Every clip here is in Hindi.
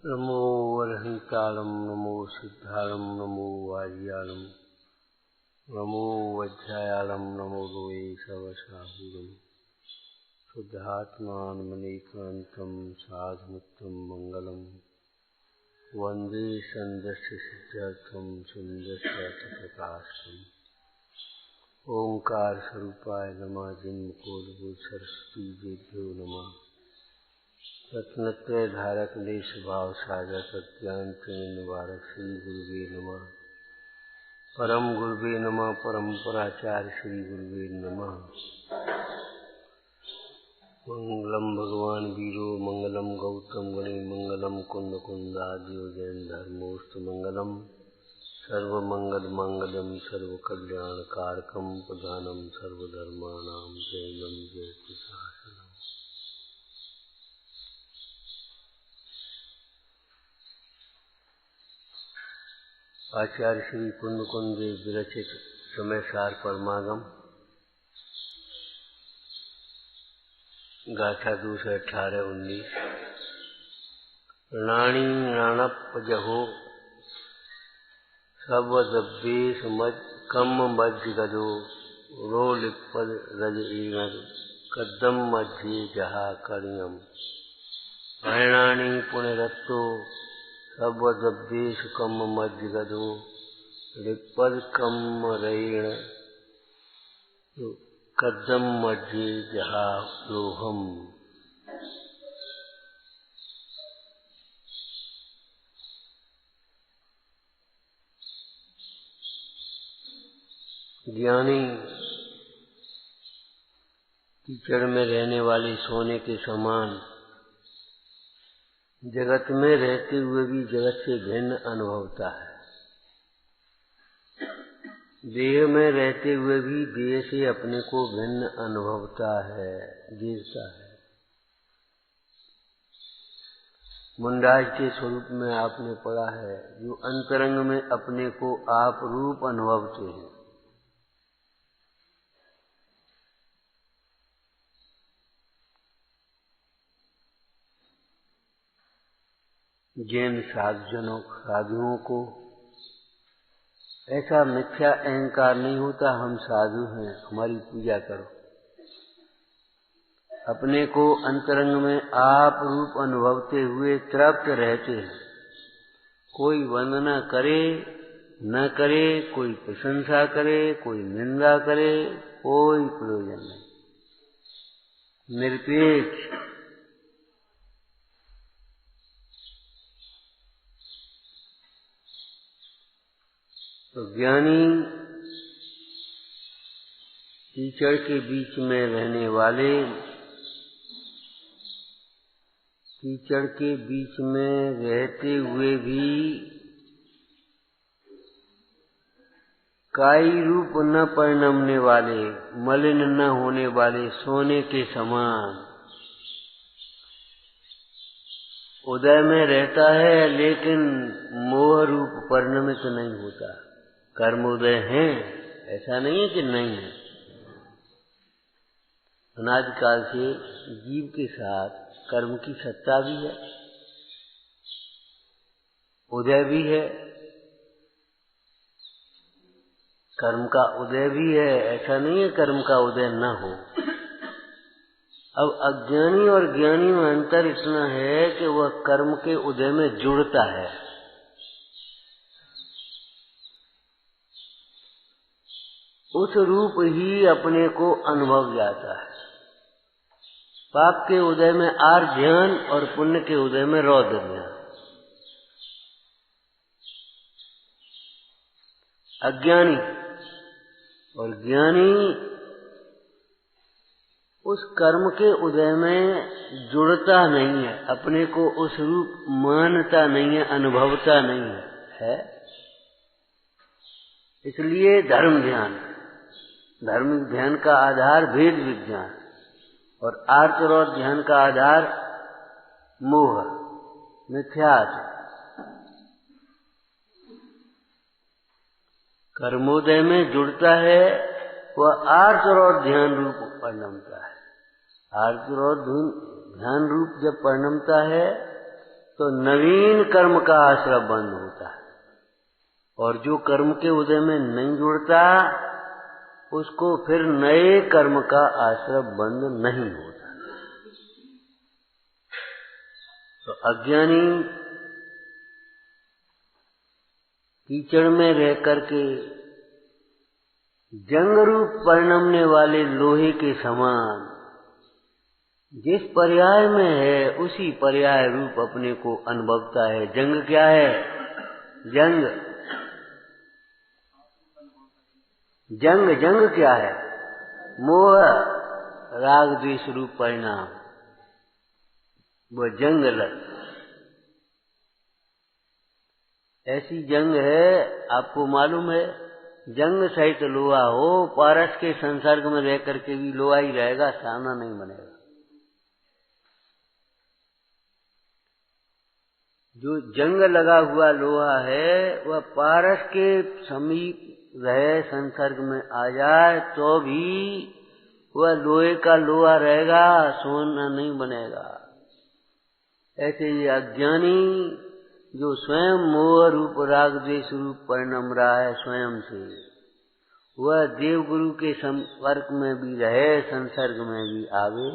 नमो वरहंतालं नमो सिद्धालं नमो वार्यालं नमो वज्रायालं नमो लोये सवसाहुरं शुद्धात्मानमनेकान्तं साधुमुक्तं मङ्गलं वन्दे सन्दस्य सिद्ध्यर्थं सुन्दरप्रकाशम् ओंकार स्वरूपाय नमः जिन्मकोद्भूत सरस्वती देभ्यो नमः रत्नत्रय धारक देश भाव सागर सत्यान निवारक श्री गुरुवे नमः परम गुरुवे नमः परम्पराचार्य श्री गुरुवे नमः। मंगलम भगवान वीरो मंगलम गौतम गणे मंगलम कुंद कुंदादियो जैन धर्मोस्त मंगलम सर्वमंगल मंगलम सर्व कल्याण कारकम प्रधानम सर्वधर्माणां जैनम जयति शासनम। आचार्य श्री कुंद कुंदेव विरचित समय सार परमागम गाथा 218-19। राणी राणप जहो सब दब्बेश कम मज्ज गदो रो लिपद रज ईगद कदम मध्य जहा करियम। राणी पुण्य रत्तो सब दब्बेश कम मज्ज गदो लिपद कम रैण कदम मध्य जहा लोहम। ज्ञानी कीचड़ में रहने वाले सोने के समान जगत में रहते हुए भी जगत से भिन्न अनुभवता है। देह में रहते हुए भी देह से अपने को भिन्न अनुभवता है, गिरता है। मुंडाज के स्वरूप में आपने पढ़ा है जो अंतरंग में अपने को आप रूप अनुभवते हैं। जिन साधुओं को ऐसा मिथ्या अहंकार नहीं होता हम साधु हैं हमारी पूजा करो, अपने को अंतरंग में आप रूप अनुभवते हुए तृप्त रहते हैं। कोई वंदना करे न करे, कोई प्रशंसा करे, कोई निंदा करे, कोई प्रयोजन नहीं, निरपेक्ष। तो ज्ञानी कीचड़ के बीच में रहने वाले, कीचड़ के बीच में रहते हुए भी काई रूप न परिणमने वाले, मलिन न होने वाले सोने के समान उदय में रहता है, लेकिन मोह रूप परिणमित नहीं होता। कर्मोदय हैं, ऐसा नहीं है कि नहीं है। अनादिकाल से जीव के साथ कर्म की सत्ता भी है, उदय भी है, कर्म का उदय भी है, ऐसा नहीं है कर्म का उदय न हो। अब अज्ञानी और ज्ञानी में अंतर इतना है कि वह कर्म के उदय में जुड़ता है। उस रूप ही अपने को अनुभव जाता है। पाप के उदय में आर ध्यान और पुण्य के उदय में रौद्र ध्यान। अज्ञानी और ज्ञानी उस कर्म के उदय में जुड़ता नहीं है, अपने को उस रूप मानता नहीं है, अनुभवता नहीं है। इसलिए धर्म ध्यान का आधार भेद विज्ञान और आर्तरोध ध्यान का आधार मोह मिथ्यात्व। कर्मोदय में जुड़ता है वह आर्तरोध ध्यान रूप परिणमता है। आर्तरोध ध्यान रूप जब परिणमता है तो नवीन कर्म का आश्रय बंद होता है, और जो कर्म के उदय में नहीं जुड़ता उसको फिर नए कर्म का आश्रय बंद नहीं होता। तो अज्ञानी कीचड़ में रह करके जंग रूप परिणमने वाले लोहे के समान जिस पर्याय में है उसी पर्याय रूप अपने को अनुभवता है। जंग क्या है? जंग जंग जंग क्या है? मोह राग द्वेष रूप परिणाम, वो जंग लग। ऐसी जंग है, आपको मालूम है, जंग सहित लोहा हो, पारस के संसर्ग में रह करके भी लोहा ही रहेगा, सामना नहीं बनेगा। जो जंग लगा हुआ लोहा है वह पारस के समीप रहे, संसर्ग में आ जाए तो भी वह लोहे का लोहा रहेगा, सोना नहीं बनेगा। ऐसे ये अज्ञानी जो स्वयं मोह रूप राग द्वेष रूप परिणम रहा है स्वयं से, वह देव गुरु के संपर्क में भी रहे, संसर्ग में भी आवे,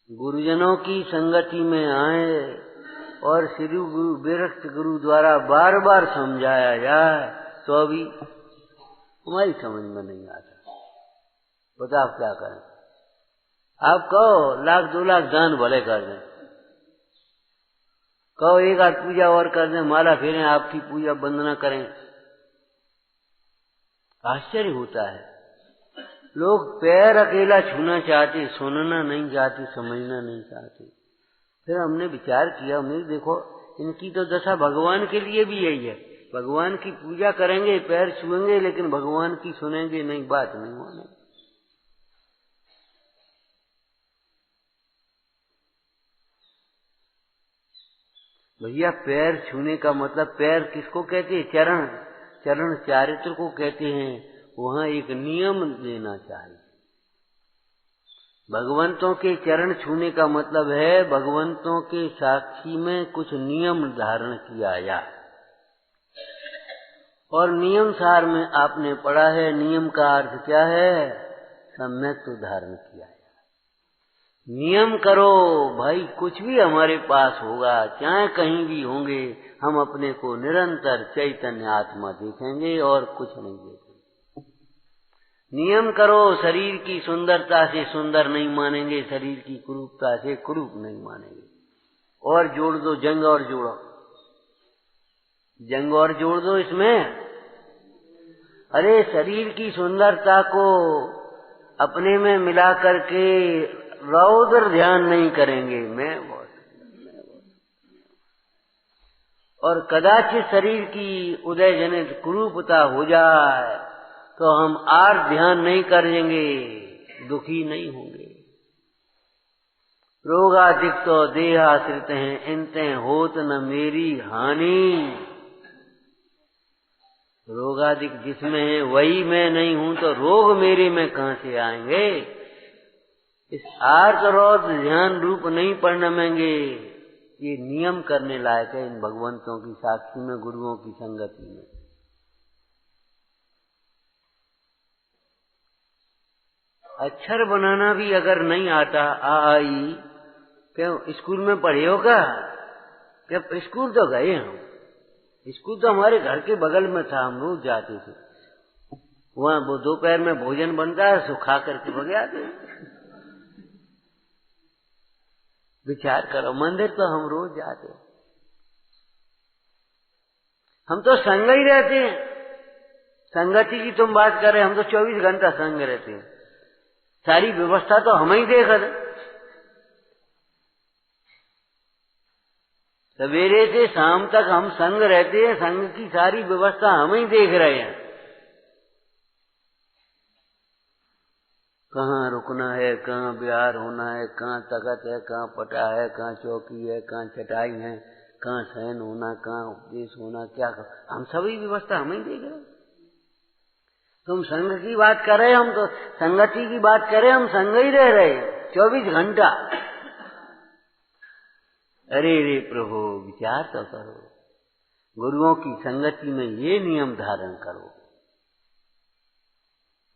गुरुजनों की संगति में आए और श्री गुरु विरक्त गुरु द्वारा बार बार समझाया जाए तो भी हमारी समझ में नहीं आता। बताओ क्या करें? आप कहो 1,00,000 2 लाख दान भले कर दें, कहो 1 आध पूजा और कर दें, माला फेरें, आपकी पूजा वंदना करें, आश्चर्य होता है। लोग पैर अकेला छूना चाहते, सुनना नहीं चाहते, समझना नहीं चाहते। फिर हमने विचार किया, हमने देखो इनकी तो दशा भगवान के लिए भी यही है। भगवान की पूजा करेंगे, पैर छुएंगे, लेकिन भगवान की सुनेंगे नहीं, बात नहीं मानेंगे। भैया पैर छूने का मतलब, पैर किसको कहते हैं? चरण, चरण चारित्र को कहते हैं। वहां एक नियम देना चाहिए। भगवंतों के चरण छूने का मतलब है भगवंतों के साक्षी में कुछ नियम धारण किया जाए। और नियम सार में आपने पढ़ा है, नियम का अर्थ क्या है? सम्यक तो धारण किया जाए। नियम करो भाई, कुछ भी हमारे पास होगा, चाहे कहीं भी होंगे, हम अपने को निरंतर चैतन्य आत्मा देखेंगे और कुछ नहीं देखेंगे। नियम करो, शरीर की सुंदरता से सुंदर नहीं मानेंगे, शरीर की कुरूपता से कुरूप नहीं मानेंगे। और जोड़ दो, जंग और जोड़ो, जंग और जोड़ दो इसमें। अरे शरीर की सुंदरता को अपने में मिला करके रौद्र ध्यान नहीं करेंगे, मैं बहुत। और कदाचित शरीर की उदय जनित कुरूपता हो जाए तो हम आर ध्यान नहीं करेंगे, दुखी नहीं होंगे। रोगाधिक तो देहाश्रित हैं, इनते होत न मेरी हानि। रोगाधिक जिसमें है वही मैं नहीं हूं, तो रोग मेरे में कहां से आएंगे? इस आर्त रोध ध्यान रूप नहीं परिणमेंगे। ये नियम करने लायक है इन भगवंतों की साक्षी में, गुरुओं की संगति में। अक्षर बनाना भी अगर नहीं आता, आई, क्यों स्कूल में पढ़े हो क्या? स्कूल तो गए हम, स्कूल तो हमारे घर के बगल में था, हम रोज जाते थे। वहां वो दोपहर में भोजन बनता है, सो खा करके भग आते। विचार करो, मंदिर तो हम रोज जाते, हम तो संग ही रहते हैं। संगति की तुम बात कर रहे, हम तो 24 घंटा संग रहते हैं, सारी व्यवस्था तो हम ही देख रहे। सवेरे से शाम तक हम संग रहते हैं, संग की सारी व्यवस्था हम ही देख रहे हैं। कहाँ रुकना है, कहाँ बिहार होना है, कहाँ तखत है, कहाँ पटा है, कहाँ चौकी है, कहाँ चटाई है, कहाँ शयन होना, कहाँ उपदेश होना, क्या हम सभी व्यवस्था हम ही देख रहे हैं। तुम संग की बात कर रहे, हम तो संगति की बात करें, हम संग ही रह रहे 24 घंटा। अरे रे प्रभु, विचार तो करो। गुरुओं की संगति में ये नियम धारण करो,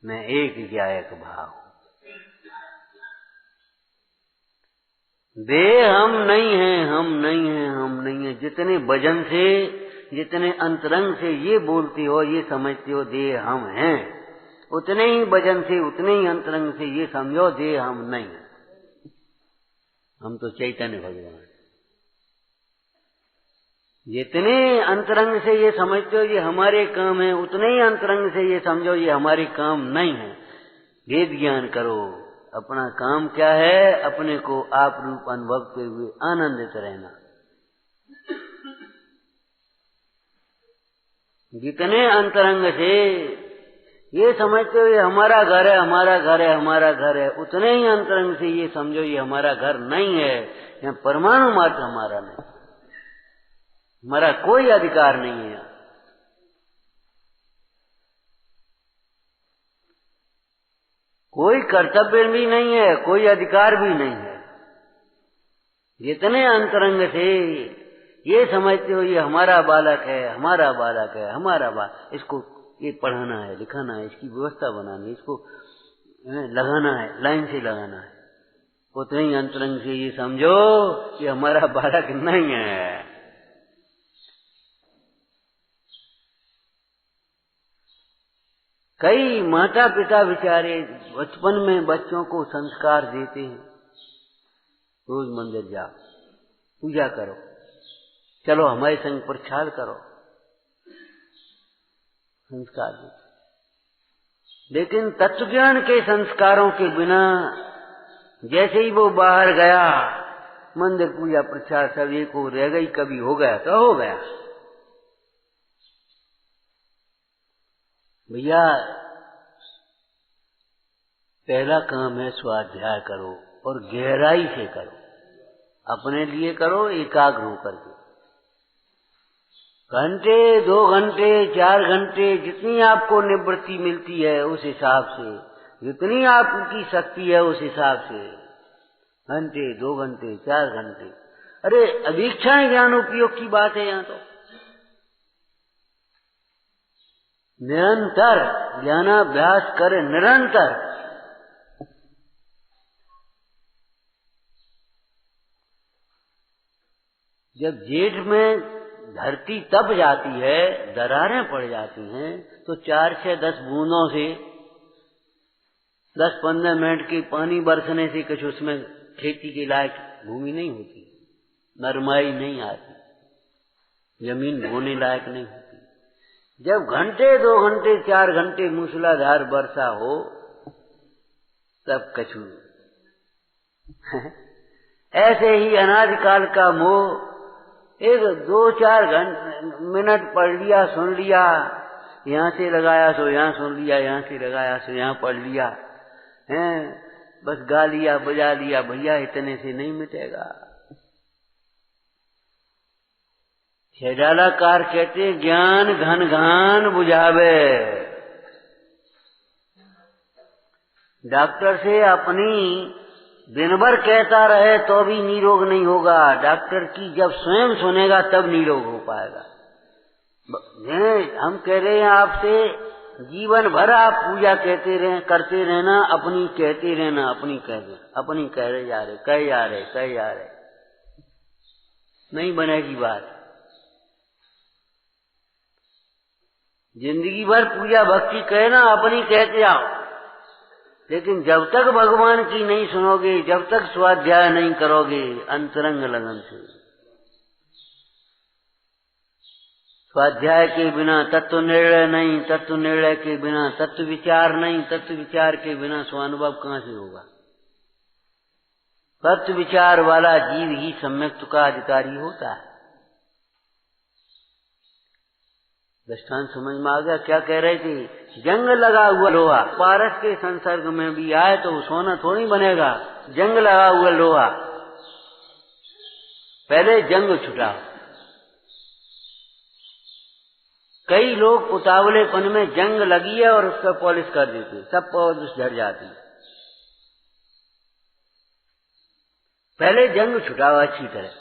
मैं एक ज्ञायक भाव। देह हम नहीं हैं, हम नहीं हैं, हम नहीं हैं। जितने वजन से, जितने अंतरंग से ये बोलते हो, ये समझते हो देह हम हैं, उतने ही वजन से, उतने ही अंतरंग से ये समझो देह हम नहीं हैं। हम तो चैतन्य भगवान। जितने अंतरंग से ये समझते हो ये हमारे काम है, उतने ही अंतरंग से ये समझो ये हमारे काम नहीं है। भेद ज्ञान करो। अपना काम क्या है? अपने को आप रूप अनुभवते हुए आनंदित रहना। जितने अंतरंग से ये समझते हो ये हमारा घर है, हमारा घर है, हमारा घर है, उतने ही अंतरंग से ये समझो ये हमारा घर नहीं है। यहाँ परमाणु मात्र हमारा नहीं, हमारा कोई अधिकार नहीं है। कोई कर्तव्य भी नहीं है, कोई अधिकार भी नहीं है। जितने अंतरंग से ये समझते हो ये हमारा बालक है, हमारा बालक है, हमारा बालक, इसको ये पढ़ाना है, लिखाना है, इसकी व्यवस्था बनानी है, इसको लगाना है, लाइन से लगाना है, उतने ही अंतरंग से ये समझो कि हमारा बालक नहीं है। कई माता पिता बेचारे बचपन में बच्चों को संस्कार देते हैं, रोज मंदिर जाओ, पूजा करो, चलो हमारे संग प्रसाद करो, संस्कार देते। लेकिन तत्वज्ञान के संस्कारों के बिना जैसे ही वो बाहर गया, मंदिर पूजा प्रसाद सब एक हो रह गई, कभी हो गया तो हो गया। भैया पहला काम है स्वाध्याय करो और गहराई से करो, अपने लिए करो, एकाग्र होकर के। घंटे, 2 घंटे, 4 घंटे, जितनी आपको निवृत्ति मिलती है उस हिसाब से, जितनी आपकी शक्ति है उस हिसाब से, घंटे, 2 घंटे, 4 घंटे। अरे अवीक्षण ज्ञान उपयोग की बात है यहाँ तो। निरंतर ज्ञानाभ्यास करे, निरंतर। जब जेठ में धरती तप जाती है, दरारें पड़ जाती हैं, तो 4 से 10 बूंदों से 10-15 मिनट के पानी बरसने से कुछ उसमें खेती के लायक भूमि नहीं होती, नरमाई नहीं आती, जमीन बोने लायक नहीं होती। जब घंटे, 2 घंटे, 4 घंटे मूसलाधार वर्षा हो, तब कछु ऐसे ही अनादिकाल का मोह, एक 2-4 मिनट पढ़ लिया, सुन लिया, यहाँ से लगाया सो यहाँ सुन लिया, यहाँ से लगाया सो यहाँ पढ़ लिया, हैं बस गा लिया, बजा लिया। भैया इतने से नहीं मिटेगा। छेडालाकार कहते ज्ञान घन घान बुझावे। डॉक्टर से अपनी दिन भर कहता रहे तो भी निरोग नहीं होगा। डॉक्टर की जब स्वयं सुनेगा तब निरोग हो पाएगा। हम कह रहे हैं आपसे, जीवन भर आप पूजा करते रहना, अपनी कहते रहना, अपनी कह रहे जा रहे, नहीं बनेगी बात। जिंदगी भर पूजा भक्ति कहना, अपनी कहते आओ, लेकिन जब तक भगवान की नहीं सुनोगे, जब तक स्वाध्याय नहीं करोगे अंतरंग लगन से, स्वाध्याय के बिना तत्व निर्णय नहीं, तत्व निर्णय के बिना तत्व विचार नहीं, तत्व विचार के बिना स्वानुभव कहाँ से होगा। तत्व विचार वाला जीव ही सम्यक् का अधिकारी होता है। दृष्टांत समझ में आ गया? क्या कह रहे थे? जंग लगा हुआ लोहा पारस के संसर्ग में भी आए तो सोना थोड़ी बनेगा। जंग लगा हुआ लोहा, पहले जंग छुटा। कई लोग उतावलेपन में जंग लगी है और उस पर पॉलिश कर देते, सब पॉलिश झड़ जाती। पहले जंग छुटा अच्छी तरह,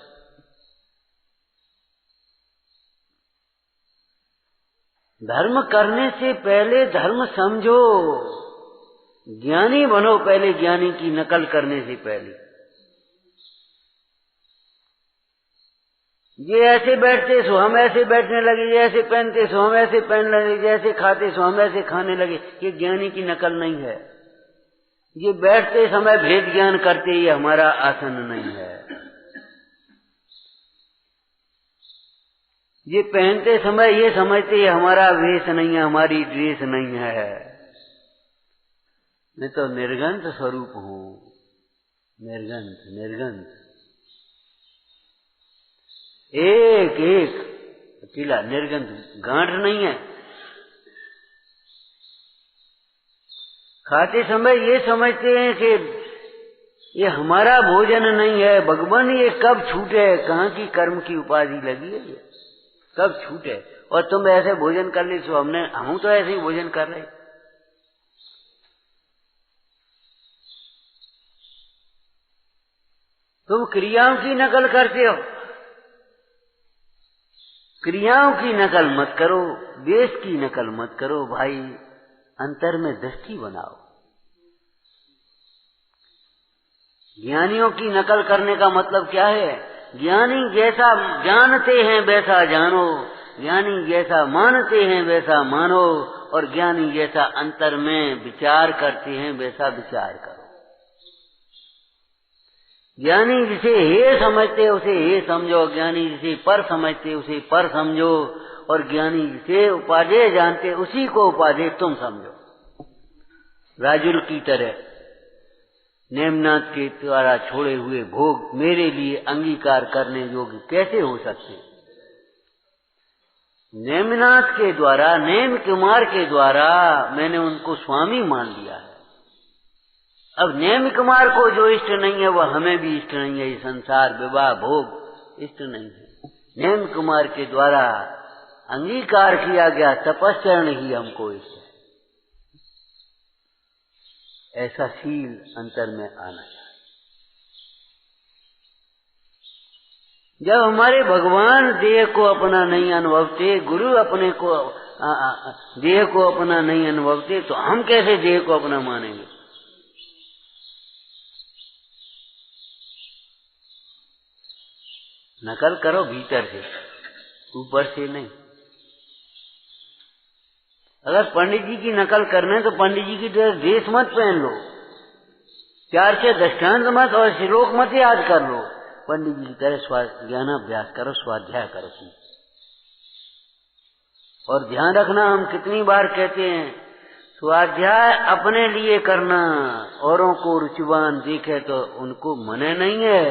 धर्म करने से पहले धर्म समझो, ज्ञानी बनो पहले, ज्ञानी की नकल करने से पहले। ये ऐसे बैठते सो हम ऐसे बैठने लगे, ये ऐसे पहनते सो हम ऐसे पहनने लगे, जैसे खाते सो हम ऐसे खाने लगे। ये ज्ञानी की नकल नहीं है। ये बैठते समय भेद ज्ञान करते, ये हमारा आसन नहीं है। ये पहनते समय ये समझते ये हमारा वेश नहीं है, हमारी ड्रेस नहीं है। मैं तो निर्गंथ स्वरूप हूँ, निर्गंथ निर्गंथ, एक एक अकेला निर्गंथ, गांठ नहीं है। खाते समय ये समझते हैं कि ये हमारा भोजन नहीं है। भगवान ये कब छूटे, कहाँ की कर्म की उपाधि लगी है, ये कब छूटे। और तुम ऐसे भोजन कर ली, सो हम तो ऐसे ही भोजन कर रहे। तुम क्रियाओं की नकल करते हो, क्रियाओं की नकल मत करो, देश की नकल मत करो भाई। अंतर में दृष्टि बनाओ। ज्ञानियों की नकल करने का मतलब क्या है? ज्ञानी जैसा जानते हैं वैसा जानो, ज्ञानी जैसा मानते हैं वैसा मानो, और ज्ञानी जैसा अंतर में विचार करते हैं वैसा विचार करो। ज्ञानी जिसे हे समझते उसे हे समझो, ज्ञानी जिसे पर समझते उसे पर समझो, और ज्ञानी जिसे उपादेय जानते उसी को उपादेय तुम समझो। राजुल की तरह नेमनाथ के द्वारा छोड़े हुए भोग मेरे लिए अंगीकार करने योग्य कैसे हो सकते? नेमनाथ के द्वारा, नेम कुमार के द्वारा मैंने उनको स्वामी मान लिया है। अब नेम कुमार को जो इष्ट नहीं है वह हमें भी इष्ट नहीं है। ये संसार विवाह भोग इष्ट नहीं है। नेम कुमार के द्वारा अंगीकार किया गया तपस्चरण ही हमको इष्ट है। ऐसा शील अंतर में आना चाहिए। जब हमारे भगवान देह को अपना नहीं अनुभवते, गुरु अपने को देह को अपना नहीं अनुभवते, तो हम कैसे देह को अपना मानेंगे? नकल करो भीतर से, ऊपर से नहीं। अगर पंडित जी की नकल करने तो पंडित जी की ड्रेस मत पहन लो, 4 से दृष्टांत मत और श्लोक मत याद कर लो। पंडित जी की तरह ज्ञानाभ्यास करो, स्वाध्याय करो। और ध्यान रखना, हम कितनी बार कहते हैं, स्वाध्याय अपने लिए करना, औरों को रुचिवान देखे तो उनको मने नहीं है।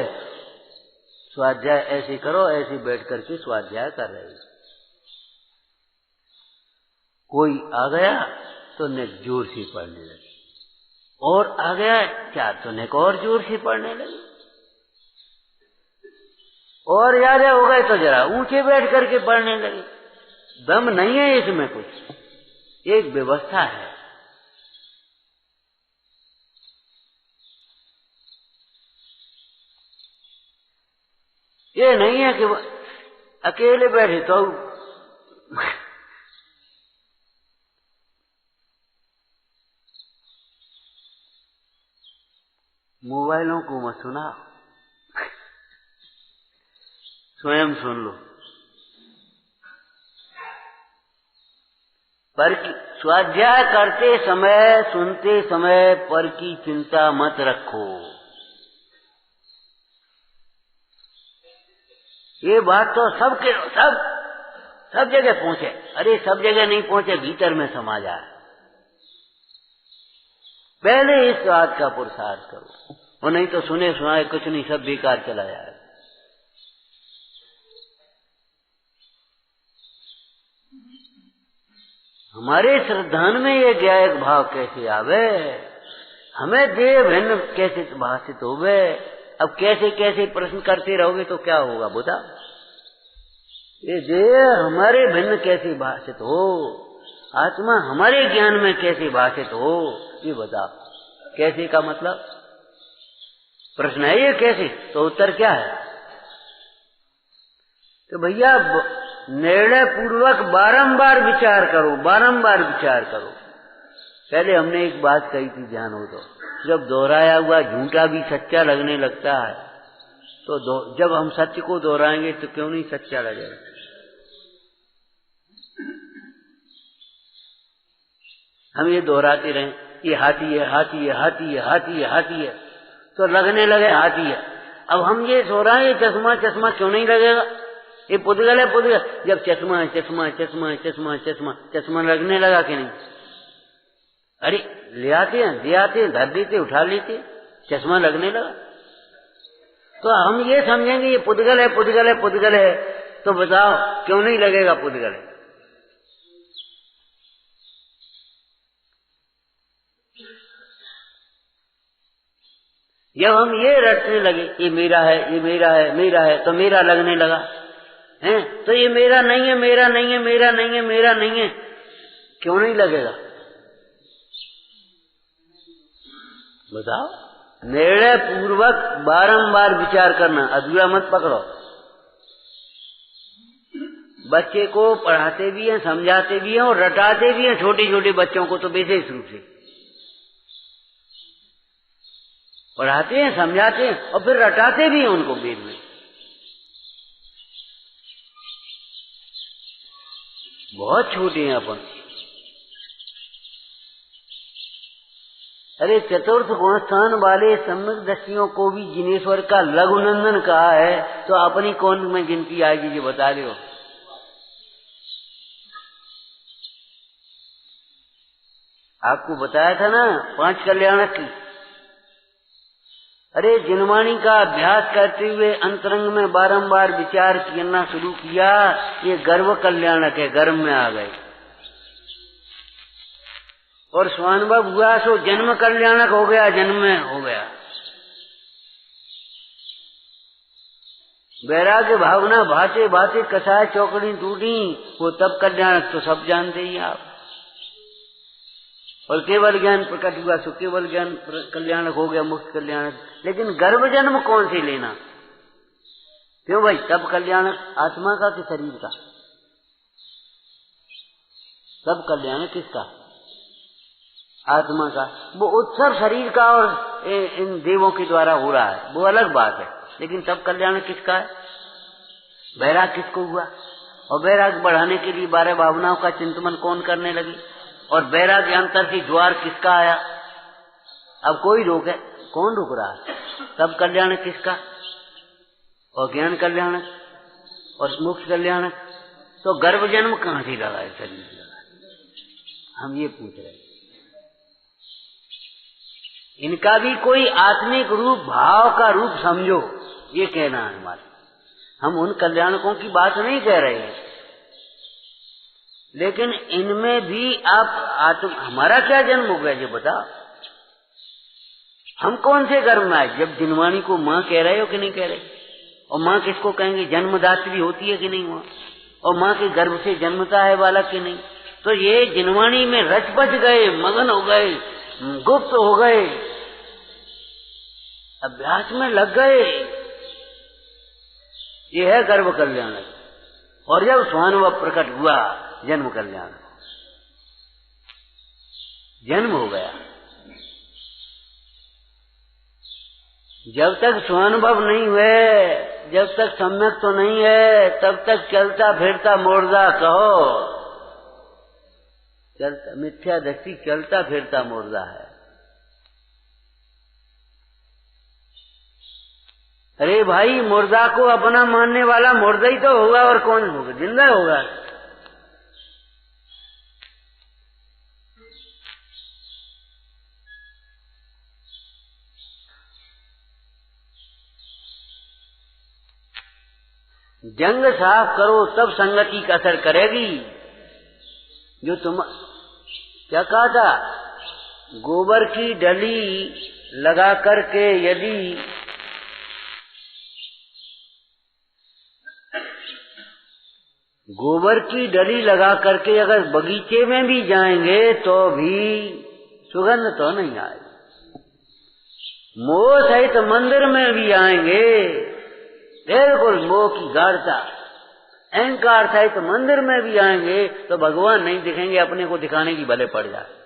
स्वाध्याय ऐसे करो, ऐसे बैठ करके स्वाध्याय कर रहे। कोई आ गया तो नेक जोर से पढ़ने लगे, और आ गया क्या तो नेक और जोर से पढ़ने लगे, और ज्यादा हो गए तो जरा ऊंचे बैठ करके पढ़ने लगे। दम नहीं है इसमें कुछ, एक व्यवस्था है। ये नहीं है कि अकेले बैठे तो मोबाइलों को मत सुना, स्वयं सुन लो। पर स्वाध्याय करते समय, सुनते समय पर की चिंता मत रखो। ये बात तो सब जगह पहुंचे। अरे सब जगह नहीं पहुंचे, भीतर में समा जाए। पहले इस बात का पुरुषार्थ करो, और नहीं तो सुने सुनाए कुछ नहीं, सब बेकार चला जाए। हमारे श्रद्धान में ये ज्ञायक भाव कैसे आवे, हमें देह भिन्न कैसे भाषित होवे। अब कैसे कैसे प्रश्न करते रहोगे तो क्या होगा बुधा? ये देह हमारे भिन्न कैसे भाषित हो, आत्मा हमारे ज्ञान में कैसे भाषित हो, ये बता। कैसे का मतलब प्रश्न है ये, कैसे? तो उत्तर क्या है? तो भैया निर्णय पूर्वक बारंबार विचार करो, बारंबार विचार करो। पहले हमने एक बात कही थी, ध्यान हो तो, जब दोहराया हुआ झूठा भी सच्चा लगने लगता है तो जब हम सत्य को दोहराएंगे तो क्यों नहीं सच्चा लगेगा। हम ये दोहराते रहें, ये हाथी है, हाथी है, हाथी है, हाथी है, हाथी है, तो लगने लगे हाथी है। अब हम ये दोहराएं, ये चश्मा चश्मा क्यों नहीं लगेगा, ये पुद्गल है पुद्गल। जब चश्मा है चश्मा चश्मा चश्मा चश्मा चश्मा लगने लगा कि नहीं? अरे ले आते हैं, दे आते हैं, धर देते, उठा लेते, चश्मा लगने लगा। तो हम ये समझेंगे ये पुद्गल है, पुद्गल है, पुद्गल है, तो बताओ क्यों नहीं लगेगा पुद्गल है। जब हम ये रटने लगे ये मेरा है, ये मेरा है, मेरा है, तो मेरा लगने लगा है, तो ये मेरा नहीं है, मेरा नहीं है, मेरा नहीं है, मेरा नहीं है, क्यों नहीं लगेगा बताओ। निर्णय पूर्वक बारंबार विचार करना, अधूरा मत पकड़ो। बच्चे को पढ़ाते भी हैं, समझाते भी हैं और रटाते भी हैं, छोटे छोटे बच्चों को तो विशेष रूप से पढ़ाते हैं, समझाते हैं और फिर रटाते भी हैं उनको वेद में। बहुत छोटे हैं अपन। अरे चतुर्थ गुणस्थान वाले सम्यक दृष्टियों को भी जिनेश्वर का लघुनंदन कहा है, तो अपनी कौन में गिनती आएगी ये बता रहे हो। आपको बताया था ना 5 कल्याणक की। अरे जिनवाणी का अभ्यास करते हुए अंतरंग में बारंबार विचार करना शुरू किया, ये गर्व कल्याणक है, गर्भ में आ गए। और स्वानुभव हुआ सो जन्म कल्याणक हो गया, जन्म में हो गया। वैराग्य भावना भाते भाते कसाय चौकड़ी टूटी, वो तब कल्याणक तो सब जानते ही आप। और केवल ज्ञान प्रकट हुआ सो केवल ज्ञान कल्याणक हो गया, मुक्त कल्याणक। लेकिन गर्भ जन्म कौन से लेना, क्यों भाई? तब कल्याणक आत्मा का कि शरीर का? तब कल्याणक किसका? आत्मा का। वो उत्सव शरीर का और इन देवों के द्वारा हो रहा है, वो अलग बात है। लेकिन तब कल्याण किसका है? वैराग किसको हुआ? और वैराग बढ़ाने के लिए 12 भावनाओं का चिंतन कौन करने लगी? और वैराग्य अंतर से द्वार किसका आया? अब कोई रोके, कौन रुक रहा है? तब कल्याण किसका? और ज्ञान कल्याण और मोक्ष कल्याण। तो गर्भ जन्म कहां से लगा है? शरीर से लगा। हम ये पूछ रहे हैं। इनका भी कोई आत्मिक रूप, भाव का रूप समझो, ये कहना है हमारा। हम उन कल्याणकों की बात नहीं कह रहे हैं, लेकिन इनमें भी आप हमारा क्या जन्म हो गया ये बताओ। हम कौन से गर्भ में आए? जब जिनवाणी को माँ कह रहे हो कि नहीं कह रहे? और माँ किसको कहेंगे? जन्मदात्री होती है कि नहीं माँ? और माँ के गर्भ से जन्मता है बालक कि नहीं? तो ये जिनवाणी में रच बच गए, मगन हो गए, गुप्त हो गए, अभ्यास में लग गए। ये है गर्भ कल्याण। और जब स्वानुभव प्रकट हुआ, जन्म कल्याण, जन्म हो गया। जब तक स्वानुभव नहीं हुए, जब तक सम्यक तो नहीं है, तब तक चलता फिरता मुर्दा कहो। चलता मिथ्या दृष्टि चलता फिरता मुर्दा है। अरे भाई, मुर्दा को अपना मानने वाला मुर्दा ही तो होगा, और कौन होगा? जिंदा होगा। जंग साफ करो तब संगति का असर करेगी। जो तुम क्या कहा था? गोबर की डली लगा करके यदि गोबर की डली लगा करके अगर बगीचे में भी जाएंगे तो भी सुगंध तो नहीं आएगी। मोह सहित मंदिर में भी आएंगे, बिल्कुल मोह की गाढ़ता, अहंकार सहित तो मंदिर में भी आएंगे तो भगवान नहीं दिखेंगे, अपने को दिखाने की भले पड़ जाए।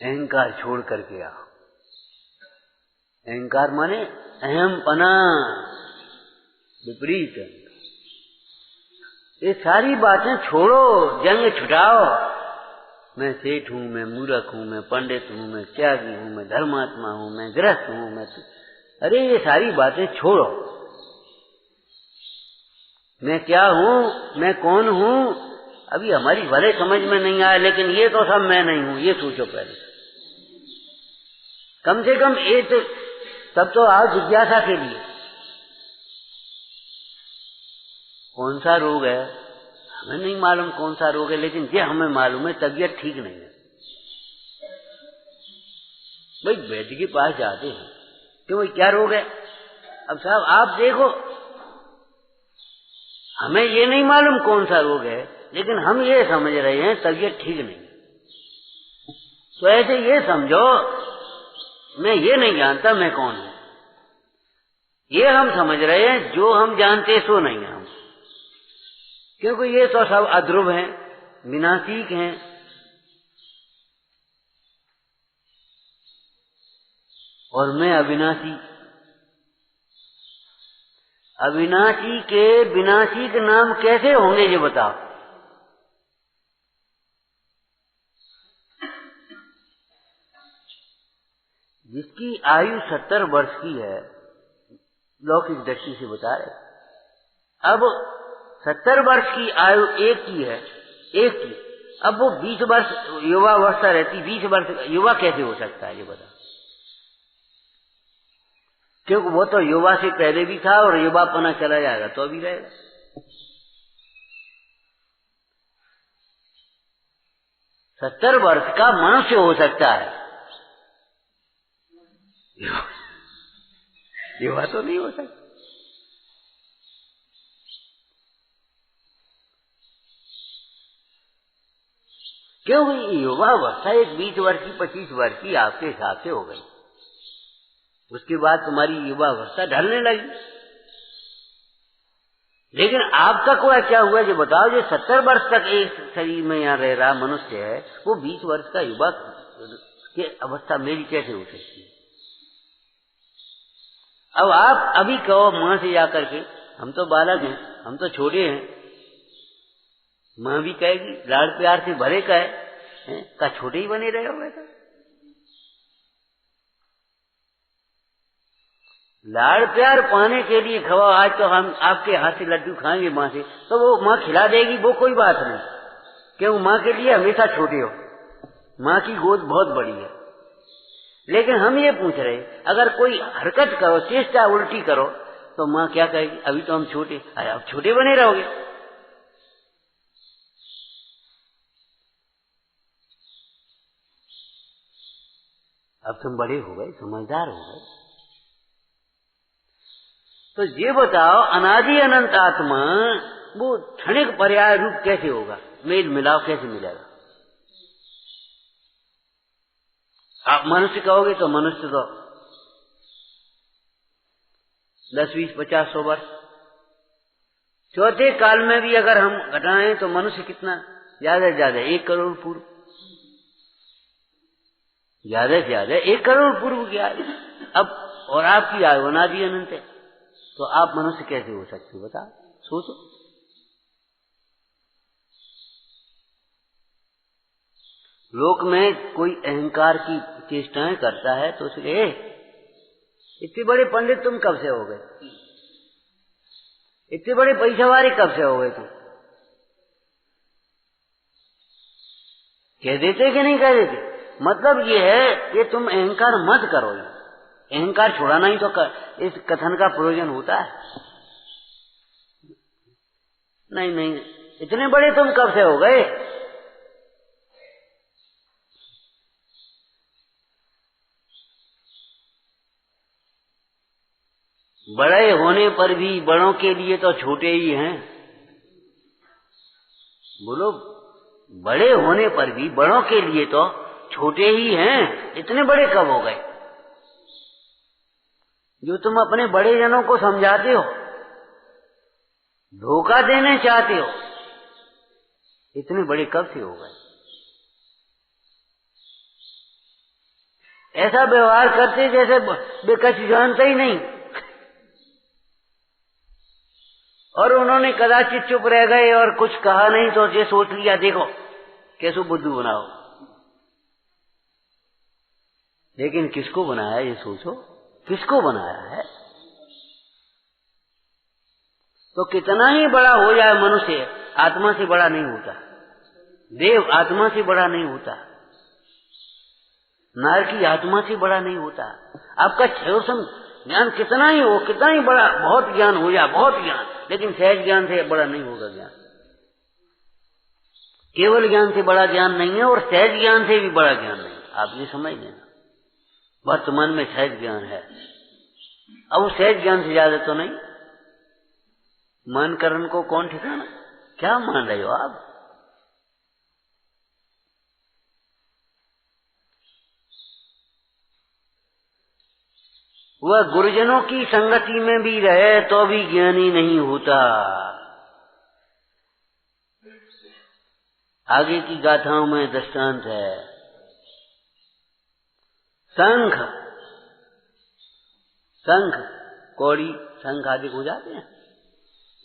अहंकार छोड़ करके आओ। अहंकार माने अहमपना, विपरीत। ये सारी बातें छोड़ो, जंग छुटाओ। मैं सेठ हूं, मैं मूर्ख हूं, मैं पंडित हूं, मैं त्यागी हूं, मैं धर्मात्मा हूं, मैं गृहस्थ हूं, मैं अरे ये सारी बातें छोड़ो। मैं क्या हूं, मैं कौन हूं, अभी हमारी भले समझ में नहीं आया, लेकिन ये तो सब मैं नहीं हूं, ये सोचो पहले। कम से कम एक तब तो आओ जिज्ञासा के लिए। कौन सा रोग है, हमें नहीं मालूम कौन सा रोग है, लेकिन ये हमें मालूम है तबीयत ठीक नहीं है। भाई वैद्य के पास जाते हैं, क्यों भाई क्या रोग है? अब साहब आप देखो, हमें ये नहीं मालूम कौन सा रोग है, लेकिन हम ये समझ रहे हैं तबीयत ठीक नहीं। तो ऐसे ये समझो, मैं ये नहीं जानता मैं कौन हूं, ये हम समझ रहे हैं जो हम जानते सो नहीं है हम, क्योंकि ये तो सब अध्रुव हैं, विनाशिक हैं। और मैं अविनाशी। अविनाशी के विनाशी के नाम कैसे होंगे ये बताओ? जिसकी आयु 70 वर्ष की है, लौकिक दृष्टि से बता रहे, अब 70 वर्ष की आयु एक की है, एक की, अब वो 20 वर्ष युवावस्था रहती, 20 वर्ष युवा कैसे हो सकता है ये बता? क्योंकि वो तो युवा से पहले भी था और युवापना चला जाएगा तो अभी रहेगा। सत्तर वर्ष का मनुष्य हो सकता है, युवा तो नहीं हो सकता। क्योंकि युवावस्था एक 20 वर्ष की 25 वर्ष की आपके हिसाब से हो गई, उसके बाद तुम्हारी युवावस्था ढलने लगी। लेकिन आपका कोई क्या हुआ जो बताओ, जो 70 वर्ष तक एक शरीर में यहाँ रह रहा मनुष्य है, वो 20 वर्ष का युवा की अवस्था मेरी कैसे हो सकती है? अब आप अभी कहो मां से जाकर के, हम तो बालक हैं, हम तो छोटे हैं, मां भी कहेगी, लाड़ प्यार से भरे कहे का छोटे ही बने रहे हो बेटा। लाड़ प्यार पाने के लिए खवा, आज तो हम आपके हाथ से लड्डू खाएंगे मां से, तो वो मां खिला देगी, वो कोई बात नहीं, क्यों मां के लिए हमेशा छोटे हो, मां की गोद बहुत बड़ी है। लेकिन हम ये पूछ रहे, अगर कोई हरकत करो, चेष्टा उल्टी करो, तो मां क्या कहेगी? अभी तो हम छोटे, अरे अब छोटे बने रहोगे। अब तुम बड़े हो गए, समझदार हो गए, तो ये बताओ अनादि अनंत आत्मा वो क्षणिक पर्याय रूप कैसे होगा? मेल मिलाव कैसे मिलेगा? आप मनुष्य कहोगे तो मनुष्य तो 10, 20, 50, 100 वर्ष, चौथे काल में भी अगर हम घटाएं तो मनुष्य कितना? ज्यादा से ज्यादा 1 करोड़ पूर्व, ज्यादा से ज्यादा 1 करोड़ पूर्व की आयु। अब और आपकी आयु अनादि अनंत है, तो आप मनुष्य कैसे हो सकते? बता, सोचो। लोक में कोई अहंकार की चेष्टाएं करता है तो उसके इतने बड़े पंडित तुम कब से हो गए? इतने बड़े पैसा वाले कब से हो गए तुम? कह देते कि नहीं कह देते? मतलब ये है कि तुम अहंकार मत करो, अहंकार छुड़ाना ही तो इस कथन का प्रयोजन होता है। नहीं नहीं, इतने बड़े तुम कब से हो गए? बड़े होने पर भी बड़ों के लिए तो छोटे ही हैं। बोलो, बड़े होने पर भी बड़ों के लिए तो छोटे ही हैं, इतने बड़े कब हो गए? जो तुम अपने बड़े जनों को समझाते हो, धोखा देने चाहते हो, इतने बड़े कब से हो गए? ऐसा व्यवहार करते जैसे वे कुछ जानते ही नहीं। और उन्होंने कदाचित चुप रह गए और कुछ कहा नहीं तो ये सोच लिया देखो कैसे बुद्धू बनाओ। लेकिन किसको बनाया ये सोचो, किसको बनाया है? तो कितना ही बड़ा हो जाए मनुष्य, आत्मा से बड़ा नहीं होता। देव आत्मा से बड़ा नहीं होता, नार की आत्मा से बड़ा नहीं होता। आपका क्षयोसम ज्ञान कितना ही हो, कितना ही बड़ा, बहुत ज्ञान हो जाए, बहुत ज्ञान, लेकिन सहज ज्ञान से बड़ा नहीं होगा ज्ञान। केवल ज्ञान से बड़ा ज्ञान नहीं है और सहज ज्ञान से भी बड़ा ज्ञान नहीं। आप ये समझ लेना, वर्तमान में सहज ज्ञान है, अब वो सहज ज्ञान से ज्यादा तो नहीं। मन करण को कौन ठिकाना? क्या मान रहे हो आप? वह गुरुजनों की संगति में भी रहे तो भी ज्ञानी नहीं होता। आगे की गाथाओं में दृष्टांत है। शंख कौड़ी शंख आदि हो जाते हैं,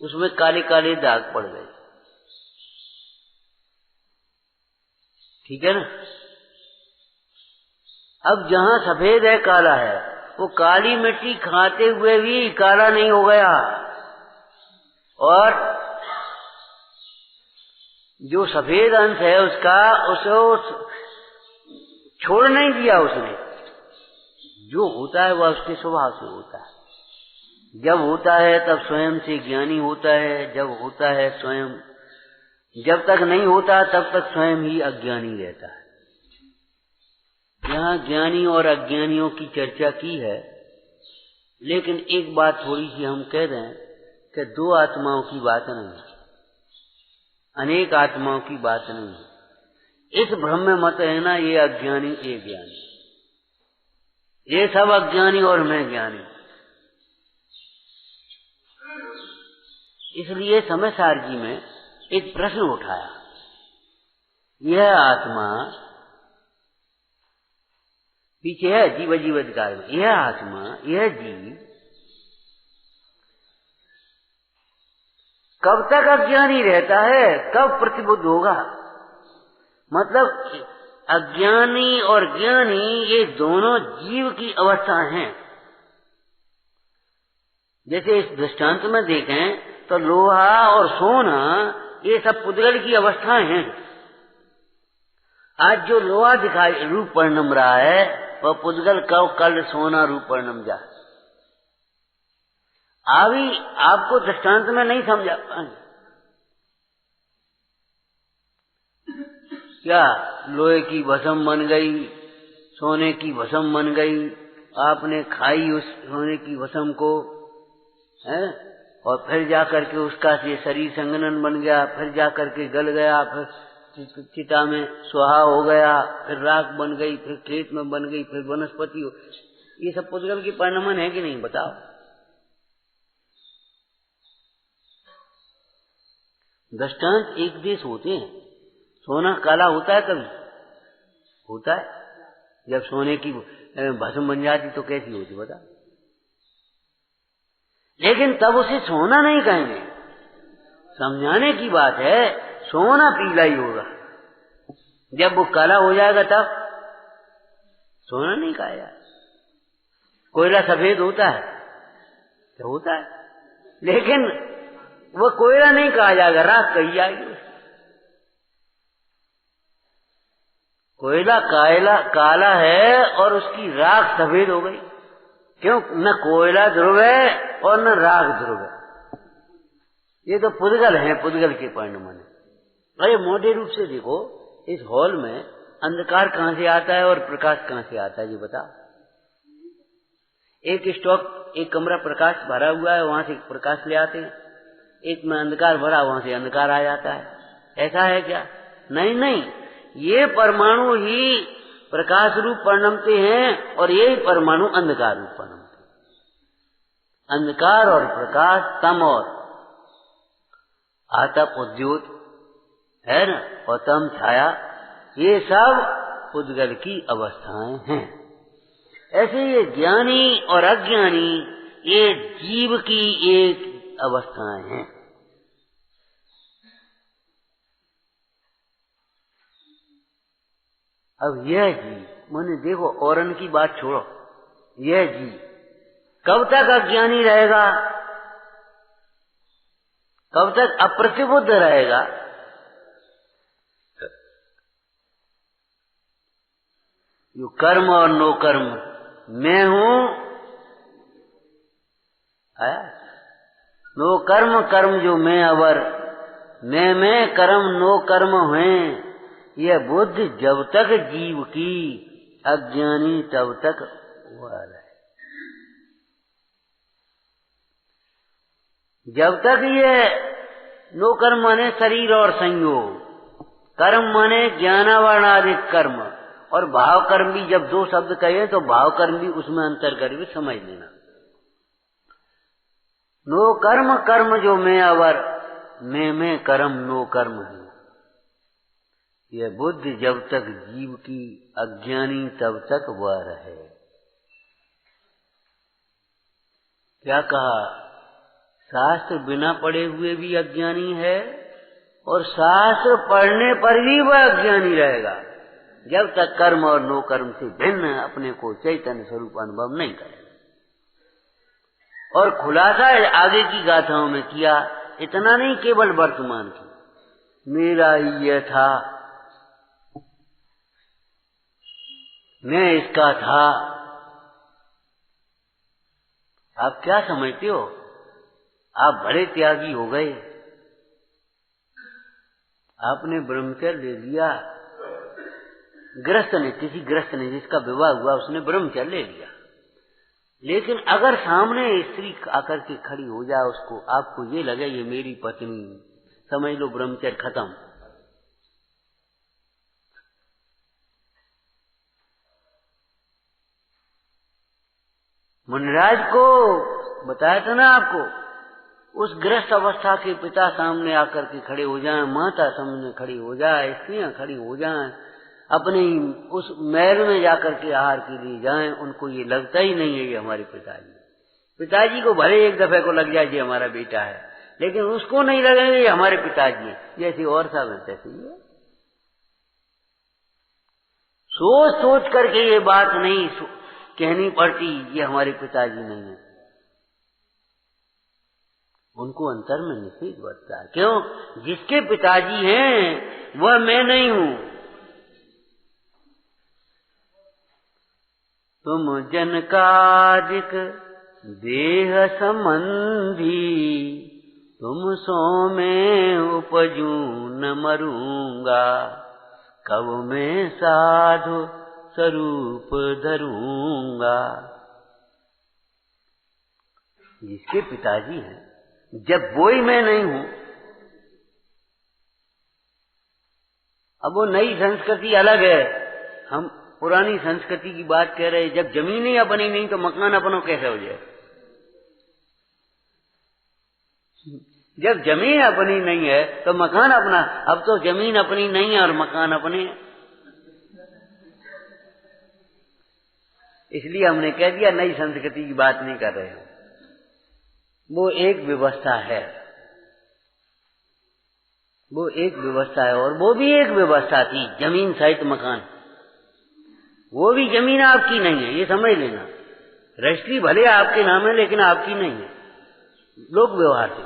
उसमें काले काले दाग पड़ गए, ठीक है ना? अब जहां सफेद है काला है, वो काली मिट्टी खाते हुए भी काला नहीं हो गया, और जो सफेद अंश है उसका उसे छोड़ नहीं दिया उसने। जो होता है वह उसके स्वभाव से होता है। जब होता है तब स्वयं से ज्ञानी होता है, जब होता है स्वयं, जब तक नहीं होता तब तक स्वयं ही अज्ञानी रहता है। यहाँ ज्ञानी और अज्ञानियों की चर्चा की है, लेकिन एक बात थोड़ी सी हम कह दें कि दो आत्माओं की बात नहीं है, अनेक आत्माओं की बात नहीं है। इस भ्रम में मत है ना, ये अज्ञानी ये ज्ञानी, ये सब अज्ञानी और मैं ज्ञानी। इसलिए समयसार जी में एक प्रश्न उठाया, यह आत्मा पीछे है जीव जीवाधिकार में, यह आत्मा यह जीव कब तक अज्ञानी रहता है, कब प्रतिबुद्ध होगा? मतलब अज्ञानी और ज्ञानी ये दोनों जीव की अवस्था हैं। जैसे इस दृष्टांत में देखें तो लोहा और सोना ये सब पुद्गल की अवस्थाएं हैं। आज जो लोहा दिखाई रूप परिणम रहा है वह पुद्गल कल सोना रूप परिणम जा। अभी आपको दृष्टांत में नहीं समझा क्या? लोहे की भस्म बन गई, सोने की भस्म बन गई, आपने खाई उस सोने की भस्म को, है, और फिर जाकर के उसका ये शरीर संगनन बन गया, फिर जाकर के गल गया, फिर चिता में सुहा हो गया, फिर राख बन गई, फिर खेत में बन गई, फिर वनस्पति हो। ये सब पुद्गल की परिणमन है कि नहीं बताओ? दृष्टांत एक देश होते हैं। सोना काला होता है कभी? होता है। जब सोने की भस्म बन जाती तो कैसी होती बता? लेकिन तब उसे सोना नहीं कहेंगे। समझाने की बात है, सोना पीला ही होगा। जब वो काला हो जाएगा तब सोना नहीं कहा जाए। कोयला सफेद होता है तो होता है, लेकिन वो कोयला नहीं कहा जाएगा, राख कही जाएगी। कोयला काला है और उसकी राख सफेद हो गई। क्यों? न कोयला ध्रुव है और न राख ध्रुव है। ये तो पुद्गल है, पुद्गल के परिणमन है। अरे मोटे रूप से देखो, इस हॉल में अंधकार कहां से आता है और प्रकाश कहां से आता है ये बता? एक कमरा प्रकाश भरा हुआ है, वहां से प्रकाश ले आते हैं। एक में अंधकार भरा, वहां से अंधकार आ जाता है। ऐसा है क्या? नहीं नहीं, ये परमाणु ही प्रकाश रूप परिणमते हैं और यही परमाणु अंधकार रूप परिणमते हैं। अंधकार और प्रकाश, तम और आतप उद्योत है ना, और तम छाया, ये सब उद्गल की अवस्थाएं हैं। ऐसे ये ज्ञानी और अज्ञानी ये जीव की एक अवस्थाएं हैं। अब यह जीव मैंने देखो, औरन की बात छोड़ो, यह जीव कब तक अज्ञानी रहेगा, कब तक अप्रतिबुद्ध रहेगा? जो कर्म और नो कर्म मैं हूं, नो कर्म कर्म जो मैं अवर, मैं कर्म नो कर्म हुए, यह बुद्धि जब तक जीव की अज्ञानी तब तक वह रहे। जब तक ये नो कर्म माने शरीर और संयोग, कर्म माने ज्ञानावरणादिक कर्म, और भाव कर्म भी जब दो शब्द कहे तो भाव कर्म भी उसमें अंतर करके समझ लेना। नो कर्म कर्म जो मैं अवर, मैं कर्म नो कर्म हूं, यह बुद्धि जब तक जीव की अज्ञानी तब तक वह रहे। क्या कहा? शास्त्र बिना पढ़े हुए भी अज्ञानी है और शास्त्र पढ़ने पर भी वह अज्ञानी रहेगा, जब तक कर्म और नो कर्म से भिन्न अपने को चैतन्य स्वरूप अनुभव नहीं करेगा। और खुलासा आगे की गाथाओं में किया, इतना नहीं केवल वर्तमान की, मेरा ही यह था, मैं इसका था। आप क्या समझते हो? आप बड़े त्यागी हो गए, आपने ब्रह्मचर्य ले लिया। गृहस्थ ने, किसी गृहस्थ ने जिसका विवाह हुआ उसने ब्रह्मचर्य ले लिया, लेकिन अगर सामने स्त्री आकर के खड़ी हो जाए, उसको आपको ये लगे ये मेरी पत्नी, समझ लो ब्रह्मचर्य खत्म। मुनिराज को बताया था ना आपको, उस गृहस्थ अवस्था के पिता सामने आकर के खड़े हो जाएं, माता सामने खड़ी हो जाए, स्त्रियां खड़ी हो जाएं, अपनी उस महल में जाकर के आहार के लिए जाएं, उनको ये लगता ही नहीं है ये हमारे पिताजी। पिताजी को भले एक दफे को लग जाए ये हमारा बेटा है, लेकिन उसको नहीं लगेगा ये हमारे पिताजी है। जैसे और सब तैसे ही है। सोच सोच करके ये बात नहीं कहनी पड़ती ये हमारे पिताजी नहीं है, उनको अंतर में निश्चित बचता है। क्यों? जिसके पिताजी हैं वह मैं नहीं हूं। तुम जन कादिक देह संबंधी, तुम सो में उपजू न मरूंगा, कब मैं साधु स्वरूप धरूंगा। जिसके पिताजी हैं, जब वो ही मैं नहीं हूं, अब वो नई संस्कृति अलग है, हम पुरानी संस्कृति की बात कह रहे हैं। जब जमीन ही अपनी नहीं तो मकान अपनों कैसे हो जाए? जब जमीन अपनी नहीं है तो मकान अपना। अब तो जमीन अपनी नहीं है और मकान अपने हैं, इसलिए हमने कह दिया नई संस्कृति की बात नहीं कर रहे हो। वो एक व्यवस्था है, वो एक व्यवस्था है, और वो भी एक व्यवस्था थी जमीन सहित मकान। वो भी जमीन आपकी नहीं है, ये समझ लेना। रजिस्ट्री भले आपके नाम है लेकिन आपकी नहीं है, लोक व्यवहार से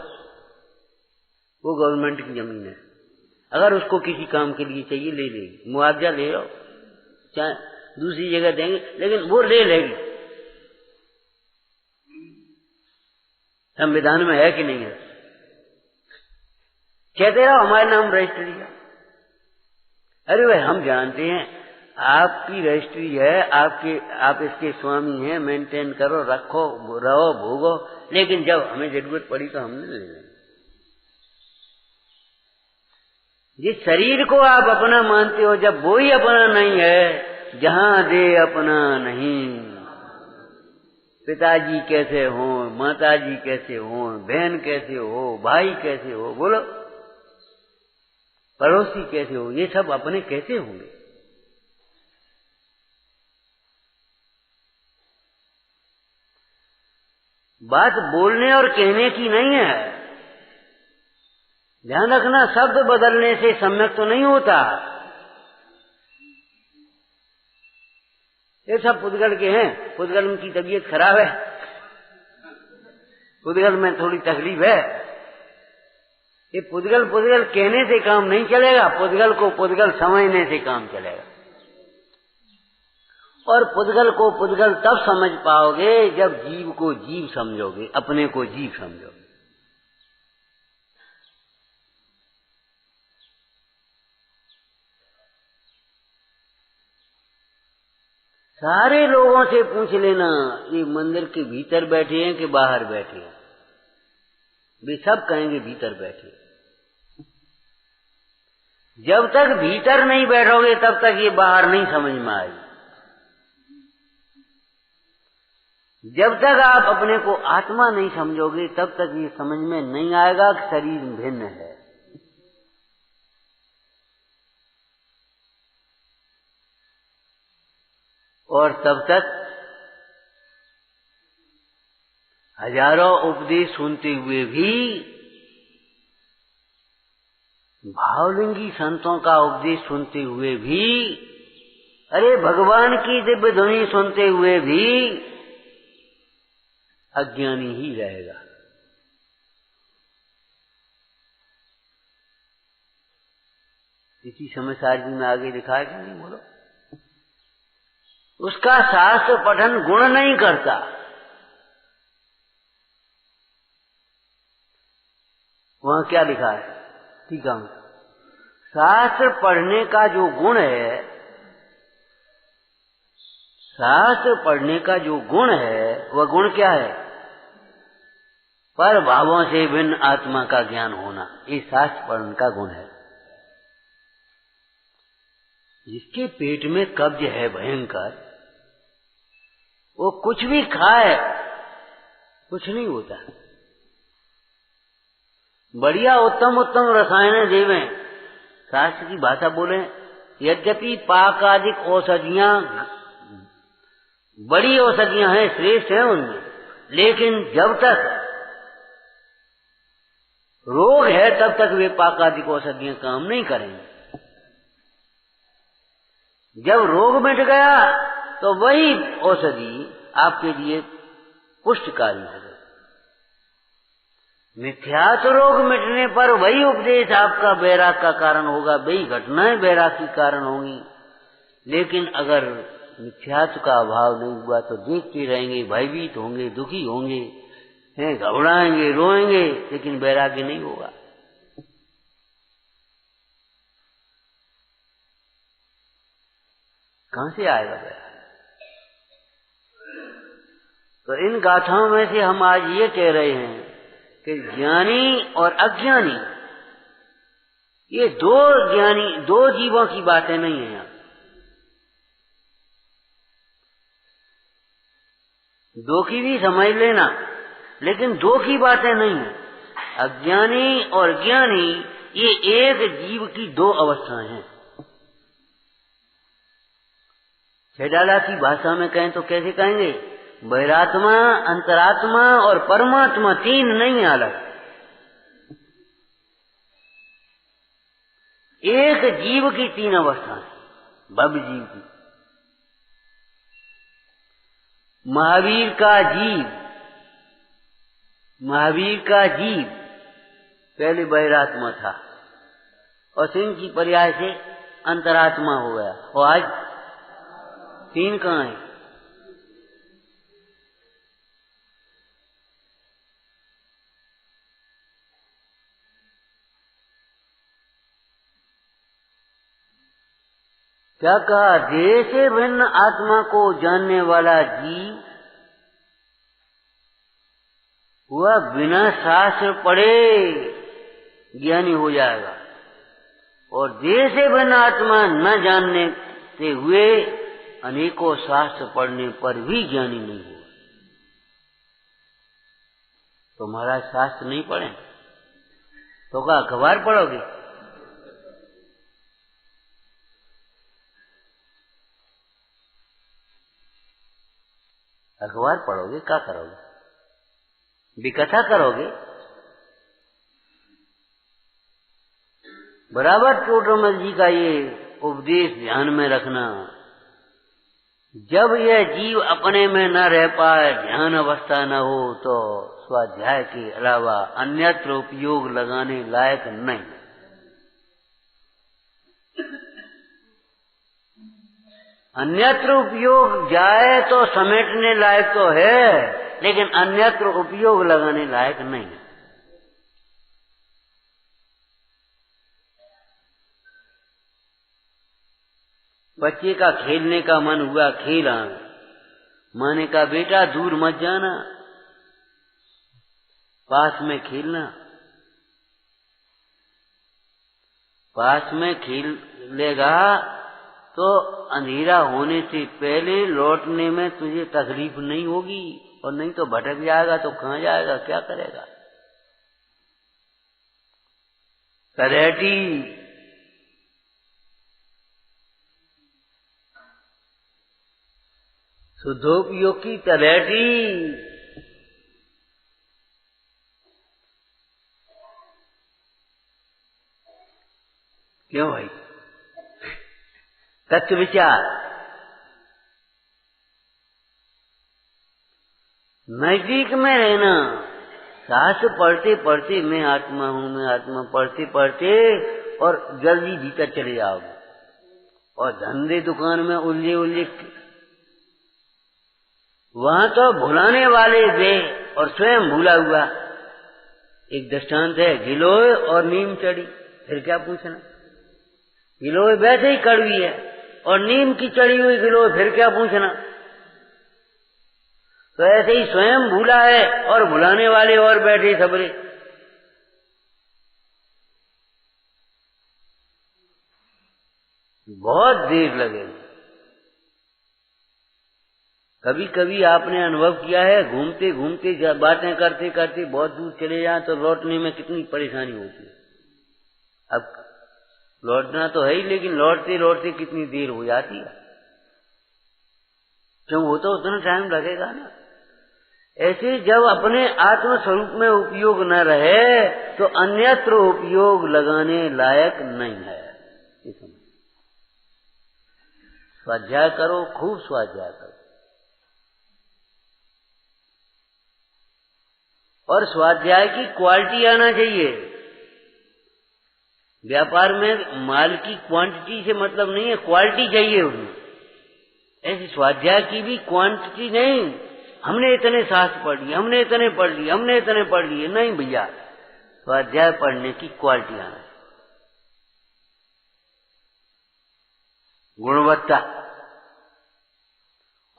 वो गवर्नमेंट की जमीन है। अगर उसको किसी काम के लिए चाहिए ले लेगी, मुआवजा ले लो, चाहे दूसरी जगह देंगे, लेकिन वो ले लेगी। संविधान में है कि नहीं है? कहते रहो हमारे नाम रजिस्ट्री है। अरे भाई हम जानते हैं आपकी रजिस्ट्री है, आप इसके स्वामी हैं, मेंटेन करो, रखो, रहो, भोगो, लेकिन जब हमें जरूरत पड़ी तो हमने ले लेना। जिस शरीर को आप अपना मानते हो, जब वो ही अपना नहीं है, जहां दे अपना नहीं। पिताजी कैसे हो, माताजी कैसे हो, बहन कैसे हो, भाई कैसे हो, बोलो, पड़ोसी कैसे हो, ये सब अपने कैसे होंगे? बात बोलने और कहने की नहीं है। ध्यान रखना, शब्द बदलने से सम्यक तो नहीं होता। ये सब पुद्गल के हैं, पुद्गल की तबीयत खराब है, पुद्गल में थोड़ी तकलीफ है। ये पुद्गल कहने से काम नहीं चलेगा, पुद्गल को पुद्गल समझने से काम चलेगा। और पुद्गल को पुद्गल तब समझ पाओगे जब जीव को जीव समझोगे, अपने को जीव समझोगे। सारे लोगों से पूछ लेना, ये मंदिर के भीतर बैठे हैं कि बाहर बैठे हैं, वे सब कहेंगे भीतर बैठे। जब तक भीतर नहीं बैठोगे तब तक ये बाहर नहीं समझ में आएगी। जब तक आप अपने को आत्मा नहीं समझोगे तब तक ये समझ में नहीं आएगा कि शरीर भिन्न है। और तब तक हजारों उपदेश सुनते हुए भी, भावलिंगी संतों का उपदेश सुनते हुए भी, अरे भगवान की दिव्य ध्वनि सुनते हुए भी अज्ञानी ही रहेगा। इसी समझदारी में आगे लिखा है कि नहीं, बोलो, उसका शास्त्र पठन गुण नहीं करता। वहां क्या लिखा है? ठीक है, शास्त्र पढ़ने का जो गुण है, शास्त्र पढ़ने का जो गुण है, वह गुण क्या है? पर भावों से भिन्न आत्मा का ज्ञान होना, ये शास्त्र पढ़ने का गुण है। जिसके पेट में कब्ज है भयंकर, वो कुछ भी खाए कुछ नहीं होता। बढ़िया उत्तम उत्तम रसायन देवें, शास्त्र की भाषा बोले, यद्यपि पाकादिक औषधियां बड़ी औषधियां हैं, श्रेष्ठ हैं उनमें, लेकिन जब तक रोग है तब तक वे पाकादिक औषधियां काम नहीं करेंगे। जब रोग मिट गया तो वही औषधि आपके लिए पुष्टकारी हो गई। मिथ्यात्व रोग मिटने पर वही उपदेश आपका बैराग का कारण होगा, वही घटनाएं बैराग की कारण होंगी। लेकिन अगर मिथ्यात्व का अभाव नहीं हुआ तो देखते रहेंगे, भयभीत होंगे, दुखी होंगे, घबराएंगे, रोएंगे, लेकिन वैराग्य नहीं होगा। कहां से आएगा वैराग्य? तो इन गाथाओं में से हम आज ये कह रहे हैं कि ज्ञानी और अज्ञानी, ये दो जीवों की बातें नहीं है। यहाँ दो की भी समझ लेना, लेकिन दो की बातें नहीं है। अज्ञानी और ज्ञानी, ये एक जीव की दो अवस्थाएं हैं। छेडाला की भाषा में कहें तो कैसे कहेंगे? बहिरात्मा, अंतरात्मा और परमात्मा, तीन नहीं अलग। एक जीव की तीन अवस्थाएं, भव्य जीव की। महावीर का जीव पहले बहिरात्मा था और सिंह की पर्याय से अंतरात्मा हो गया, और आज तीन कहाँ है? क्या कहा? देह से भिन्न आत्मा को जानने वाला जीव वह बिना शास्त्र पढ़े ज्ञानी हो जाएगा। और देह से भिन्न आत्मा न जानने से हुए अनेकों शास्त्र पढ़ने पर भी ज्ञानी नहीं हुआ। तो महाराज शास्त्र नहीं पढ़े तो क्या अखबार पढ़ोगे? अखबार पढ़ोगे क्या करोगे? विकथा करोगे? बराबर टोडरमल जी का ये उपदेश ध्यान में रखना। जब यह जीव अपने में न रह पाए, ध्यान अवस्था न हो, तो स्वाध्याय के अलावा अन्यत्र उपयोग लगाने लायक नहीं। अन्यत्र उपयोग जाए तो समेटने लायक तो है, लेकिन अन्यत्र उपयोग लगाने लायक नहीं है। बच्चे का खेलने का मन हुआ, खेला। माँ ने कहा बेटा दूर मत जाना, पास में खेलना। पास में खेल लेगा तो अंधेरा होने से पहले लौटने में तुझे तकलीफ नहीं होगी, और नहीं तो भटक जाएगा तो कहाँ जाएगा, क्या करेगा? तलैटी शुद्धोपयोग की तलैटी। क्यों भाई? तत्व विचार। नजदीक में रहना। शास्त्र पढ़ते पढ़ते मैं आत्मा हूँ, मैं आत्मा पढ़ते पढ़ते और जल्दी भीतर चले जाओगे। और धंधे दुकान में उलझे उलझे, वहां तो भुलाने वाले वे और स्वयं भूला हुआ। एक दृष्टांत है, गिलोय और नीम चढ़ी, फिर क्या पूछना? गिलोय वैसे ही कड़वी है और नीम की चढ़ी हुई गिलोय, फिर क्या पूछना? तो ऐसे ही स्वयं भूला है और भुलाने वाले और बैठे सबरे। बहुत देर लगेगी। कभी कभी आपने अनुभव किया है, घूमते घूमते बातें करते करते बहुत दूर चले जाएं तो लौटने में कितनी परेशानी होती है। अब लौटना तो है ही, लेकिन लौटते लौटते कितनी देर हो जाती है, क्यों? वो तो उतना टाइम लगेगा ना। ऐसे जब अपने आत्म स्वरूप में उपयोग न रहे तो अन्यत्र उपयोग लगाने लायक नहीं है। स्वाध्याय करो, खूब स्वाध्याय करो। और स्वाध्याय की क्वालिटी आना चाहिए। व्यापार में माल की क्वांटिटी से मतलब नहीं है, क्वालिटी चाहिए उसमें। ऐसी स्वाध्याय की भी क्वांटिटी नहीं, हमने इतने शास्त्र पढ़ लिए, हमने इतने पढ़ लिए, हमने इतने पढ़ लिए, नहीं भैया। स्वाध्याय पढ़ने की क्वालिटी आना, गुणवत्ता।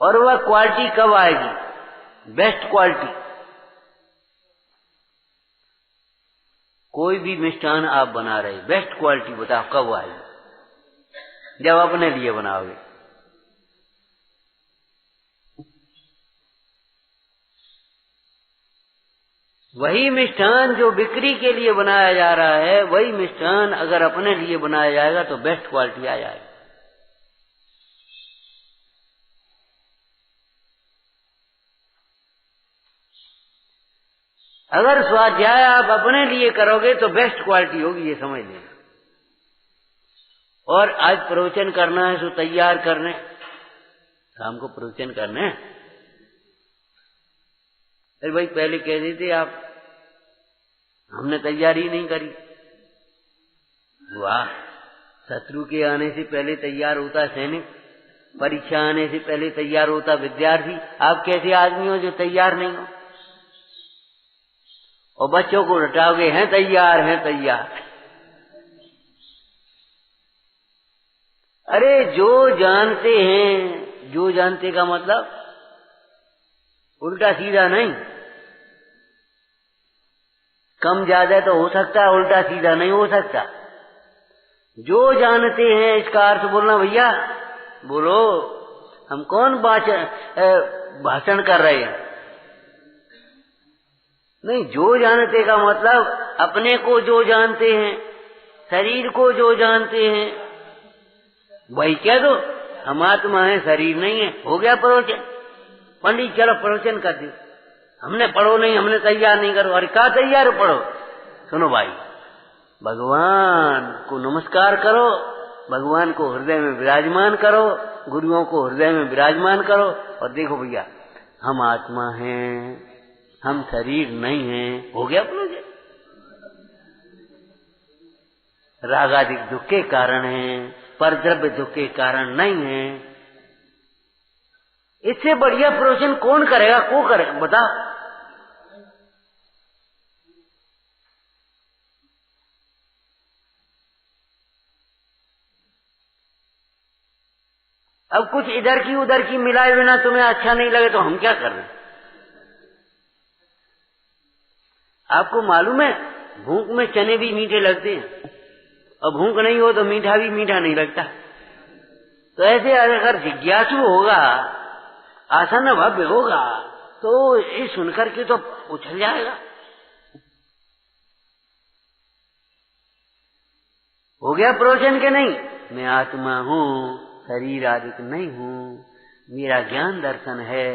और वह क्वालिटी कब आएगी? Best quality. कोई भी मिष्ठान आप बना रहे, बेस्ट क्वालिटी बताओ कब आएगी? जब अपने लिए बनाओगे। वही मिष्ठान जो बिक्री के लिए बनाया जा रहा है, वही मिष्ठान अगर अपने लिए बनाया जाएगा तो बेस्ट क्वालिटी आ जाएगी। अगर स्वाध्याय आप अपने लिए करोगे तो बेस्ट क्वालिटी होगी, ये समझ लेना। और आज प्रवचन करना है तो तैयार करने, शाम को प्रवचन करने। अरे भाई पहले कह देते आप, हमने तैयारी नहीं करी। वाह, शत्रु के आने से पहले तैयार होता सैनिक, परीक्षा आने से पहले तैयार होता विद्यार्थी। आप कैसे आदमी हो जो तैयार नहीं हो? और बच्चों को रटाओगे, हैं तैयार, हैं तैयार। अरे जो जानते हैं, जो जानते का मतलब उल्टा सीधा नहीं। कम ज्यादा तो हो सकता है, उल्टा सीधा नहीं हो सकता। जो जानते हैं इसका अर्थ बोलना भैया, बोलो। हम कौन भाषण कर रहे हैं? नहीं, जो जानते का मतलब अपने को जो जानते हैं, शरीर को जो जानते हैं, वही कह दो। हम आत्मा है, शरीर नहीं है। हो गया प्रवचन। पंडित चलो प्रवचन कर दो। हमने पढ़ो नहीं, हमने तैयार नहीं करो। अरे क्या तैयार पढ़ो? सुनो भाई, भगवान को नमस्कार करो, भगवान को हृदय में विराजमान करो, गुरुओं को हृदय में विराजमान करो, और देखो भैया हम आत्मा हैं, हम शरीर नहीं हैं। हो गया प्रवचन। राग आदि दुख के कारण है, परद्रव्य दुख के कारण नहीं है। इससे बढ़िया प्रवचन कौन करेगा? को करे बताओ। अब कुछ इधर की उधर की मिलाए बिना तुम्हें अच्छा नहीं लगे तो हम क्या कर रहे हैं? आपको मालूम है भूख में चने भी मीठे लगते हैं, और भूख नहीं हो तो मीठा भी मीठा नहीं लगता। तो ऐसे अगर जिज्ञासु होगा, आसन भव्य होगा, तो ये सुनकर के तो उछल जाएगा। हो गया प्रवचन के नहीं? मैं आत्मा हूँ, शरीर आदि नहीं हूँ, मेरा ज्ञान दर्शन है,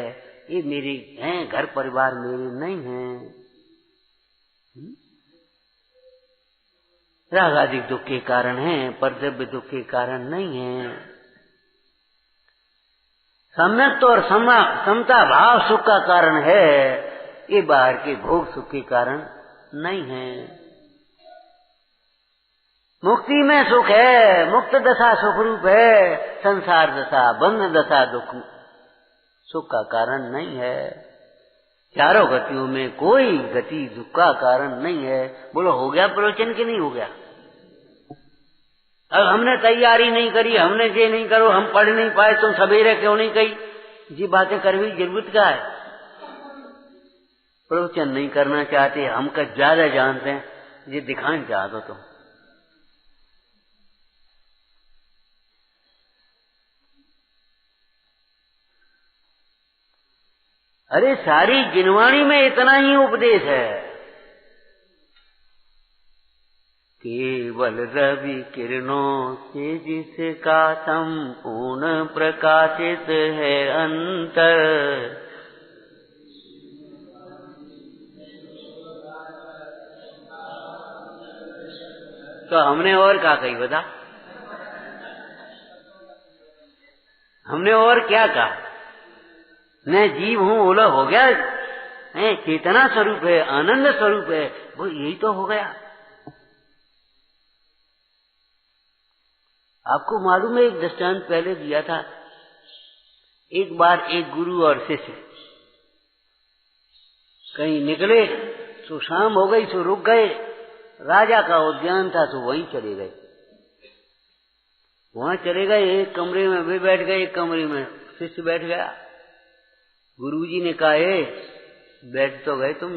ये मेरे हैं, घर परिवार मेरे नहीं हैं। राग आदि दुख के कारण है, परद्रव्य दुख के कारण नहीं है। सम्यक्त और समता भाव सुख का कारण है, ये बाहर के भोग सुख के कारण नहीं है। मुक्ति में सुख है, मुक्त दशा सुख रूप है, संसार दशा बंध दशा दुख सुख का कारण नहीं है। चारों गतियों में कोई गति दुख का कारण नहीं है। बोलो हो गया प्रवचन कि नहीं हो गया? अब हमने तैयारी नहीं करी, हमने ये नहीं करो, हम पढ़ नहीं पाए, तुम सवेरे क्यों नहीं कही? जी बातें करने की जरूरत क्या है? प्रवचन नहीं करना चाहते, हम का ज्यादा जानते हैं, ये दिखाना चाहते हो तुम। अरे सारी जिनवाणी में इतना ही उपदेश है। केवल रवि किरणों से जिसका संपूर्ण प्रकाशित है अंतर, तो हमने और क्या कही बता? हमने और क्या कहा? मैं जीव हूँ बोला हो गया, चेतना स्वरूप है, आनंद स्वरूप है, वो यही तो हो गया। आपको मालूम है एक दृष्टांत पहले दिया था। एक बार एक गुरु और शिष्य कहीं निकले, तो शाम हो गई, तो रुक गए। राजा का उद्यान था, तो वहीं चले गए। वहां चले गए, एक कमरे में वे बैठ गए, एक कमरे में शिष्य बैठ गया। गुरुजी ने कहा, बैठ तो गए तुम,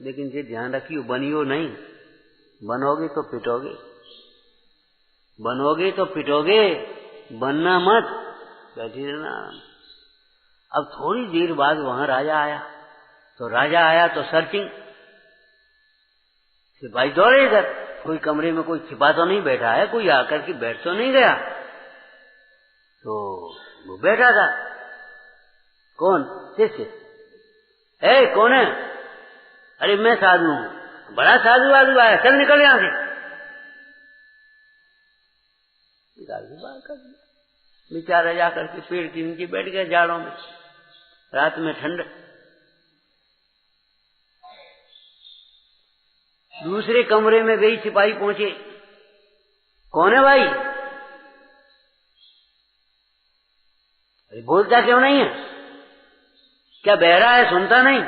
लेकिन ये ध्यान रखियो बनियो नहीं, बनोगे तो पिटोगे, बनोगे तो पिटोगे, बनना मत, बैठी रहना। अब थोड़ी देर बाद वहां राजा आया, तो सर्चिंग सिपाही दौड़े इधर, कोई कमरे में कोई छिपा तो नहीं बैठा है, कोई आकर के बैठ तो नहीं गया। तो वो बैठा था। कौन? शिष्य। कौन है? अरे मैं साधु हूं। बड़ा साधु आदू आया, चल निकल यहां से। बेचारा जाकर के पेड़ के नीचे बैठ गया जाड़ों में, रात में ठंड। दूसरे कमरे में गई, सिपाही पहुंचे। कौन है भाई? अरे बोलता क्यों नहीं है? क्या बहरा है, सुनता नहीं?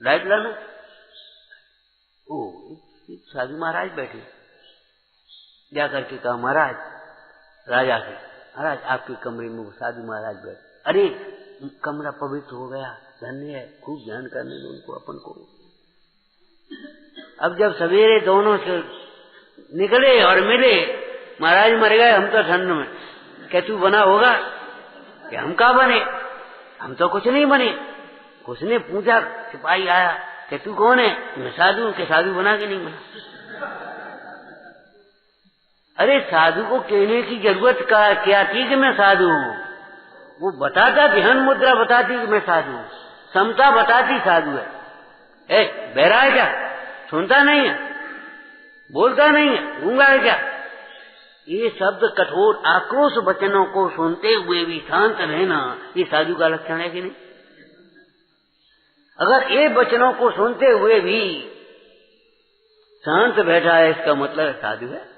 लाइट लाना। साधु महाराज बैठे, जाकर के कहा महाराज, राजा से, महाराज आपके कमरे में वो साधु महाराज बैठे। अरे कमरा पवित्र हो गया, धन्य है, खूब ध्यान करने में उनको अपन को। अब जब सवेरे दोनों से निकले और मिले, महाराज मर गए, हम तो ठंड में। क्या तू बना होगा? कि हम कहाँ बने, हम तो कुछ नहीं बने। उसने पूछा, सिपाही आया, कि तू कौन है? मैं साधु हूं। कि साधु बना कि नहीं बना? अरे साधु को कहने की जरूरत क्या थी कि मैं साधु हूं? वो बताता, ध्यान मुद्रा बताती कि मैं साधु हूं, समता बताती साधु है। बहरा है क्या? सुनता नहीं है, बोलता नहीं है, गूंगा है क्या? ये शब्द कठोर आक्रोश वचनों को सुनते हुए भी शांत रहना, ये साधु का लक्षण है कि नहीं? अगर ये वचनों को सुनते हुए भी शांत बैठा है, इसका मतलब साधु है।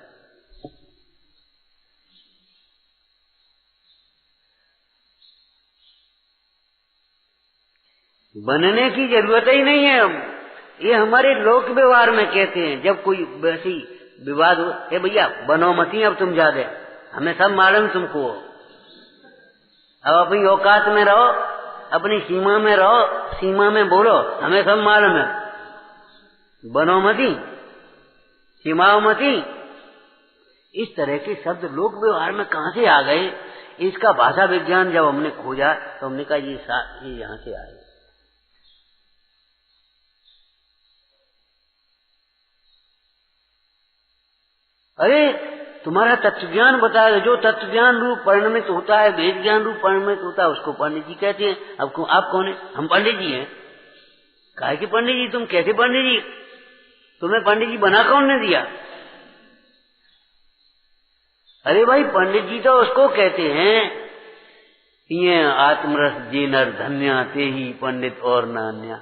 बनने की जरूरत ही नहीं है। ये हमारे लोक व्यवहार में कहते हैं, जब कोई वैसी विवाद हो, हे भैया बनो मती, अब तुम ज्यादा, हमें सब मालूम तुमको, अब अपनी औकात में रहो, अपनी सीमा में रहो, सीमा में बोलो, हमें सब मालूम है। बनो मती, सीमाओ मती, इस तरह के शब्द लोक व्यवहार में कहां से आ गए? इसका भाषा विज्ञान जब हमने खोजा तो हमने कहा ये यहां से आए। अरे तुम्हारा तत्व ज्ञान बताएगा, जो तत्व ज्ञान रूप परिणमित होता है, वेद ज्ञान रूप परिणमित होता है, उसको पंडित जी कहते हैं। अब आप कौन है? हम पंडित जी हैं। काहे कि पंडित जी? तुम कैसे पंडित जी? तुम्हें पंडित जी बना कौन ने दिया? अरे भाई पंडित जी तो उसको कहते हैं, ये आत्मरस जे नर धन्या ते ही पंडित और नान्या।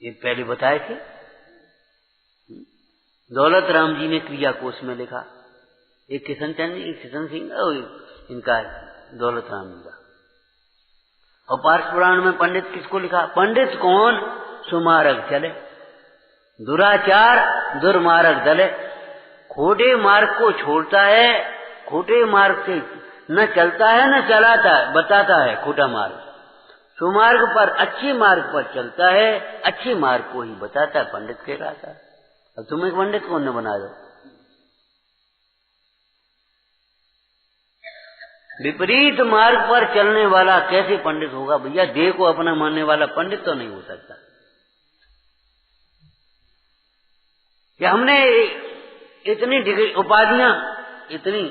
ये पहले बताए थे। दौलत राम जी ने क्रिया कोश में लिखा, एक किशन चंद जी, एक किशन सिंह, इनका दौलत राम जी का। और पार्श पुराण में पंडित किसको लिखा? पंडित कौन? सुमार्ग चले, दुराचार दुर्मार्ग दले। खोटे मार्ग को छोड़ता है, खोटे मार्ग से न चलता है न चलाता है, बताता है खोटा मार्ग। सुमार्ग पर, अच्छे मार्ग पर चलता है, अच्छे मार्ग को ही बताता है, पंडित कहलाता है। अब तुम्हें पंडित कौन ने बना दो? विपरीत मार्ग पर चलने वाला कैसे पंडित होगा भैया? देह को अपना मानने वाला पंडित तो नहीं हो सकता। क्या हमने इतनी डिग्री उपाधियां, इतनी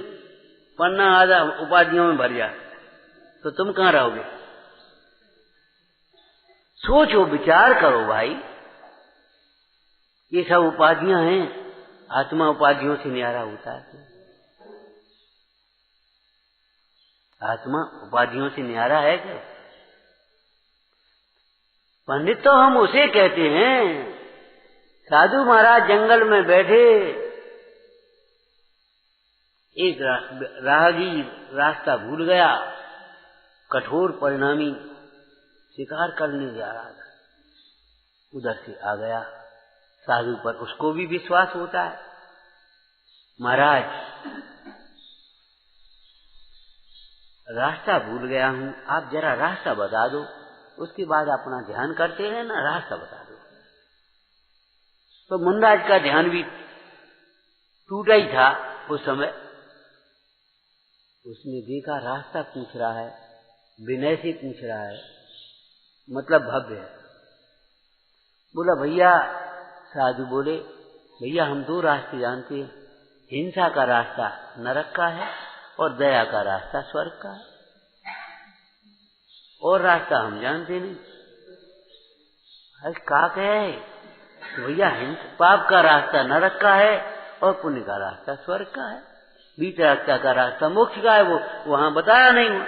पन्ना आधा उपाधियों में भर जाए तो तुम कहां रहोगे? सोचो, विचार करो भाई। ये सब उपाधियां हैं, आत्मा उपाधियों से न्यारा होता है। आत्मा उपाधियों से न्यारा है क्या? पंडित तो हम उसे कहते हैं। साधु महाराज जंगल में बैठे, एक राहगीर रास्ता भूल गया, कठोर परिणामी शिकार करने जा रहा था, उधर से आ गया साधु पर। उसको भी विश्वास होता है, महाराज रास्ता भूल गया हूं, आप जरा रास्ता बता दो। उसके बाद अपना ध्यान करते हैं ना, रास्ता बता दो। तो मुंडाज का ध्यान भी टूटा ही था उस समय। उसने देखा रास्ता पूछ रहा है, विनय से पूछ रहा है, मतलब भव्य है। बोला भैया, साधु बोले भैया हम दो रास्ते जानते हैं, हिंसा का रास्ता नरक का है और दया का रास्ता स्वर्ग का है, और रास्ता हम जानते नहीं। अरे का कहे भैया, पाप का रास्ता नरक का है और पुण्य का रास्ता स्वर्ग का है, बीच रास्ता का रास्ता मोक्ष का है, वो वहां बताया नहीं हुआ।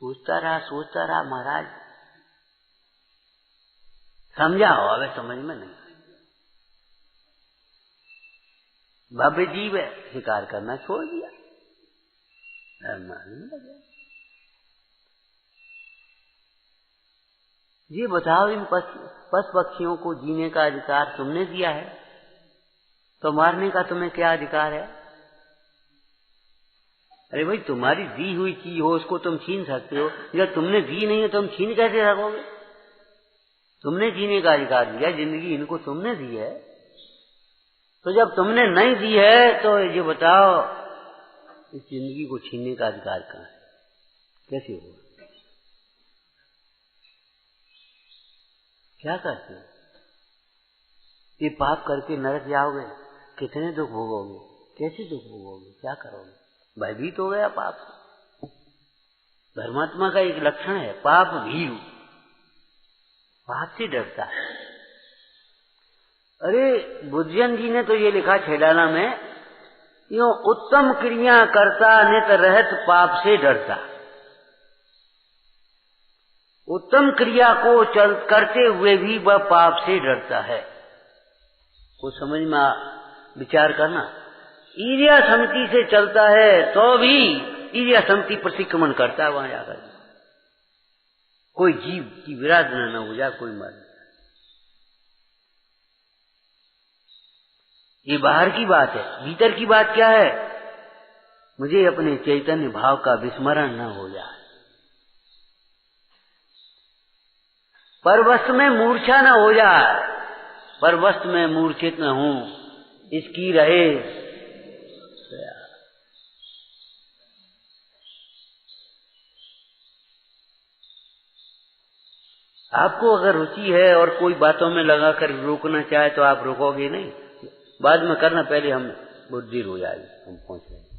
सोचता रहा महाराज, समझाओ, अबे समझ में नहीं। भव्य जीव है, शिकार करना छोड़ दिया, मालूम लगा। ये बताओ, इन पशु पक्षियों को जीने का अधिकार तुमने दिया है, तो मारने का तुम्हें क्या अधिकार है? अरे भाई, तुम्हारी दी हुई चीज हो उसको तुम छीन सकते हो, जब तुमने दी नहीं है तुम छीन कैसे रखोगे? तुमने जीने का अधिकार दिया, जिंदगी इनको तुमने दी है, तो जब तुमने नहीं दी है तो ये बताओ इस जिंदगी को छीनने का अधिकार कहाँ है? कैसे होगा? क्या करते हो? ये पाप करके नरक जाओगे, कितने दुख भोगोगे, कैसे दुख भोगोगे, क्या करोगे? भयभीत हो गया पाप से। धर्मात्मा का एक लक्षण है पाप भीरु, पाप से डरता है। अरे बुद्धिजन जी ने तो ये लिखा छेडाला में, यो उत्तम क्रिया करता नित रहत पाप से डरता। उत्तम क्रिया को करते हुए भी वह पाप से डरता है। कुछ समझ में विचार करना। ईर्ष्या समिति से चलता है तो भी ईर्ष्या समिति प्रतिक्रमण करता है वहां जाकर। कोई जीव की विराधना न हो जाए, कोई मर। ये बाहर की बात है। भीतर की बात क्या है? मुझे अपने चैतन्य भाव का विस्मरण न हो जाए, परवस्त में मूर्छा न हो जाए, परवस्त में मूर्छित न हूं, इसकी रहे। आपको अगर रुचि है और कोई बातों में लगाकर रोकना चाहे तो आप रोकोगे नहीं, बाद में करना, पहले हम बहुत देर हो जाएगी, हम पहुंच जाएंगे।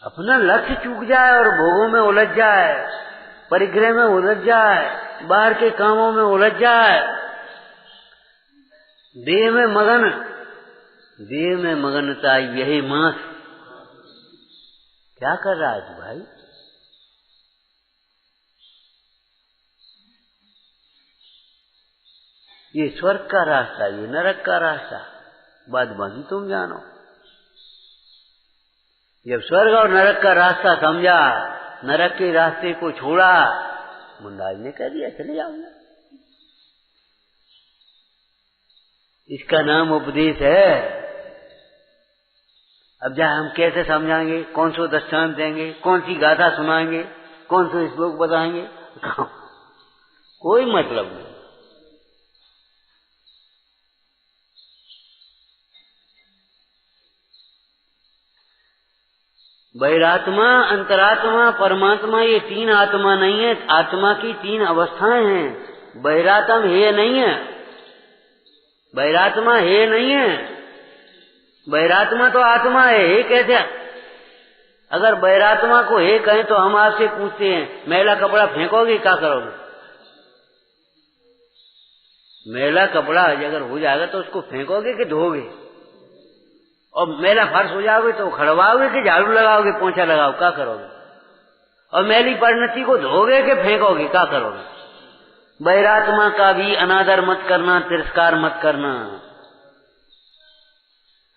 अपना लक्ष्य चूक जाए और भोगों में उलझ जाए, परिग्रह में उलझ जाए, बाहर के कामों में उलझ जाए, देह में मगनता यही मास। क्या कर रहा है तू भाई? ये स्वर्ग का रास्ता, ये नरक का रास्ता, बाद बाकी तुम जानो। जब स्वर्ग और नरक का रास्ता समझा, नरक के रास्ते को छोड़ा, मुंडाज ने कह दिया चले जाऊंगा। इसका नाम उपदेश है। अब जा हम कैसे समझाएंगे, कौन सा दृष्टांत देंगे, कौन सी गाथा सुनाएंगे, कौन से श्लोक बताएंगे? कोई मतलब नहीं। बहिरात्मा, अंतरात्मा, परमात्मा, ये तीन आत्मा नहीं है। आत्मा की तीन अवस्थाएं हैं। बहिरात्मा हे नहीं है, बहिरात्मा हे नहीं है। बहिरात्मा तो आत्मा है, हे कैसे? अगर बहिरात्मा को हे कहें तो हम आपसे पूछते हैं, मैला कपड़ा फेंकोगे, क्या करोगे? मैला कपड़ा अगर हो जाएगा तो उसको फेंकोगे कि धोगे? और मैला फर्श हो जाओगे तो खड़वाओगे कि झाड़ू लगाओगे, पोंछा लगाओगे, क्या करोगे? और मैली परिणति को धोगे कि फेंकोगे, क्या करोगे? बहिरात्मा का भी अनादर मत करना, तिरस्कार मत करना।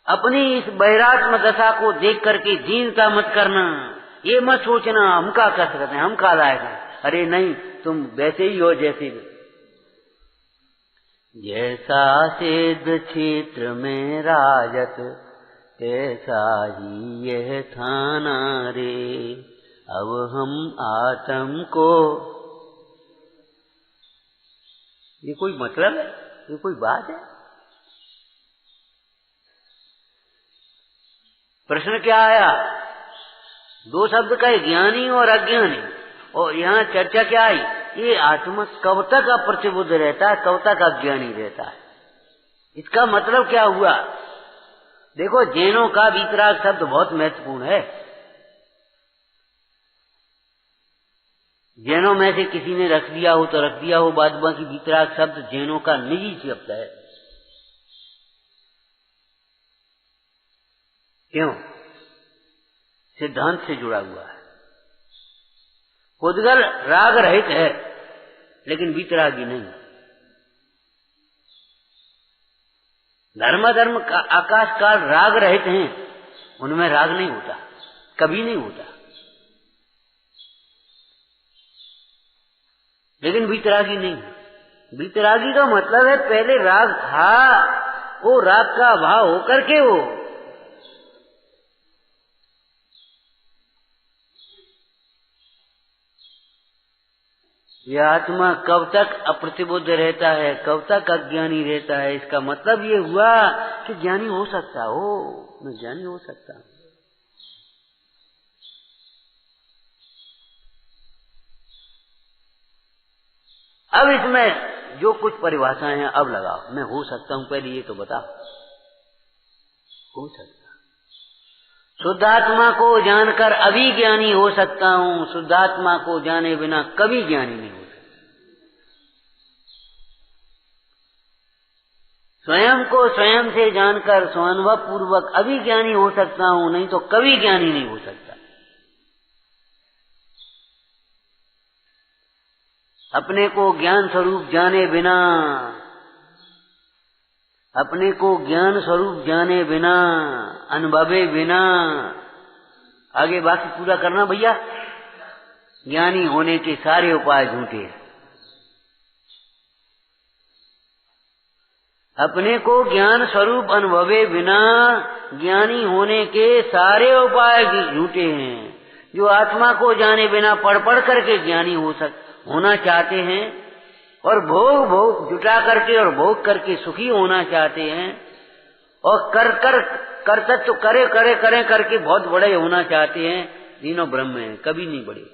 अपनी इस बहिरात्म दशा को देख करके दीनता मत करना। ये मत सोचना हम क्या कर सकते हैं, हम क्या लायक हैं। अरे नहीं, तुम वैसे ही हो जैसे जैसा सिद्ध क्षेत्र में राजत, कैसा ही यह थाना रे। अब हम आत्म को, ये कोई मतलब है? ये कोई बात है? प्रश्न क्या आया? दो शब्द का है, ज्ञानी और अज्ञानी। और यहाँ चर्चा क्या आई? ये आत्मा कब तक अप्रतिबुद्ध रहता है, कब तक अज्ञानी रहता है? इसका मतलब क्या हुआ? देखो, जैनों का वीतराग शब्द बहुत महत्वपूर्ण है। जैनों में से किसी ने रख दिया हो तो रख दिया हो, बाद बाकी वीतराग शब्द जैनों का निजी शब्द है। क्यों? सिद्धांत से जुड़ा हुआ है। उद्गल राग रहित है लेकिन वीतरागी नहीं। धर्म का आकाश काल राग रहित हैं, उनमें राग नहीं होता, कभी नहीं होता। लेकिन वीतरागी नहीं। वीतरागी का मतलब है पहले राग था, वो राग का भाव होकर के हो। यह आत्मा कब तक अप्रतिबुद्ध रहता है, कब तक अज्ञानी रहता है, इसका मतलब ये हुआ कि ज्ञानी हो सकता हो, मैं ज्ञानी हो सकता हूं। अब इसमें जो कुछ परिभाषाएं हैं अब लगाओ। मैं हो सकता हूं, पहले ये तो बताओ। हो सकता, शुद्ध आत्मा को जानकर अभी ज्ञानी हो सकता हूं, शुद्ध आत्मा को जाने बिना कभी ज्ञानी नहीं हो सकता। स्वयं को स्वयं से जानकर स्वानुभव पूर्वक अभी ज्ञानी हो सकता हूं, नहीं तो कभी ज्ञानी नहीं हो सकता। अपने को ज्ञान स्वरूप जाने बिना, अपने को ज्ञान स्वरूप जाने बिना, अनुभवे बिना, आगे बाकी पूरा करना भैया। ज्ञानी होने के सारे उपाय झूठे हैं। अपने को ज्ञान स्वरूप अनुभवे बिना ज्ञानी होने के सारे उपाय झूठे हैं। जो आत्मा को जाने बिना पढ़ पढ़ करके ज्ञानी होना चाहते हैं और भोग जुटा करके और भोग करके सुखी होना चाहते हैं और कर्तव्य करे करके बहुत बड़े होना चाहते हैं, तीनों ब्रह्म हैं, कभी नहीं बड़े।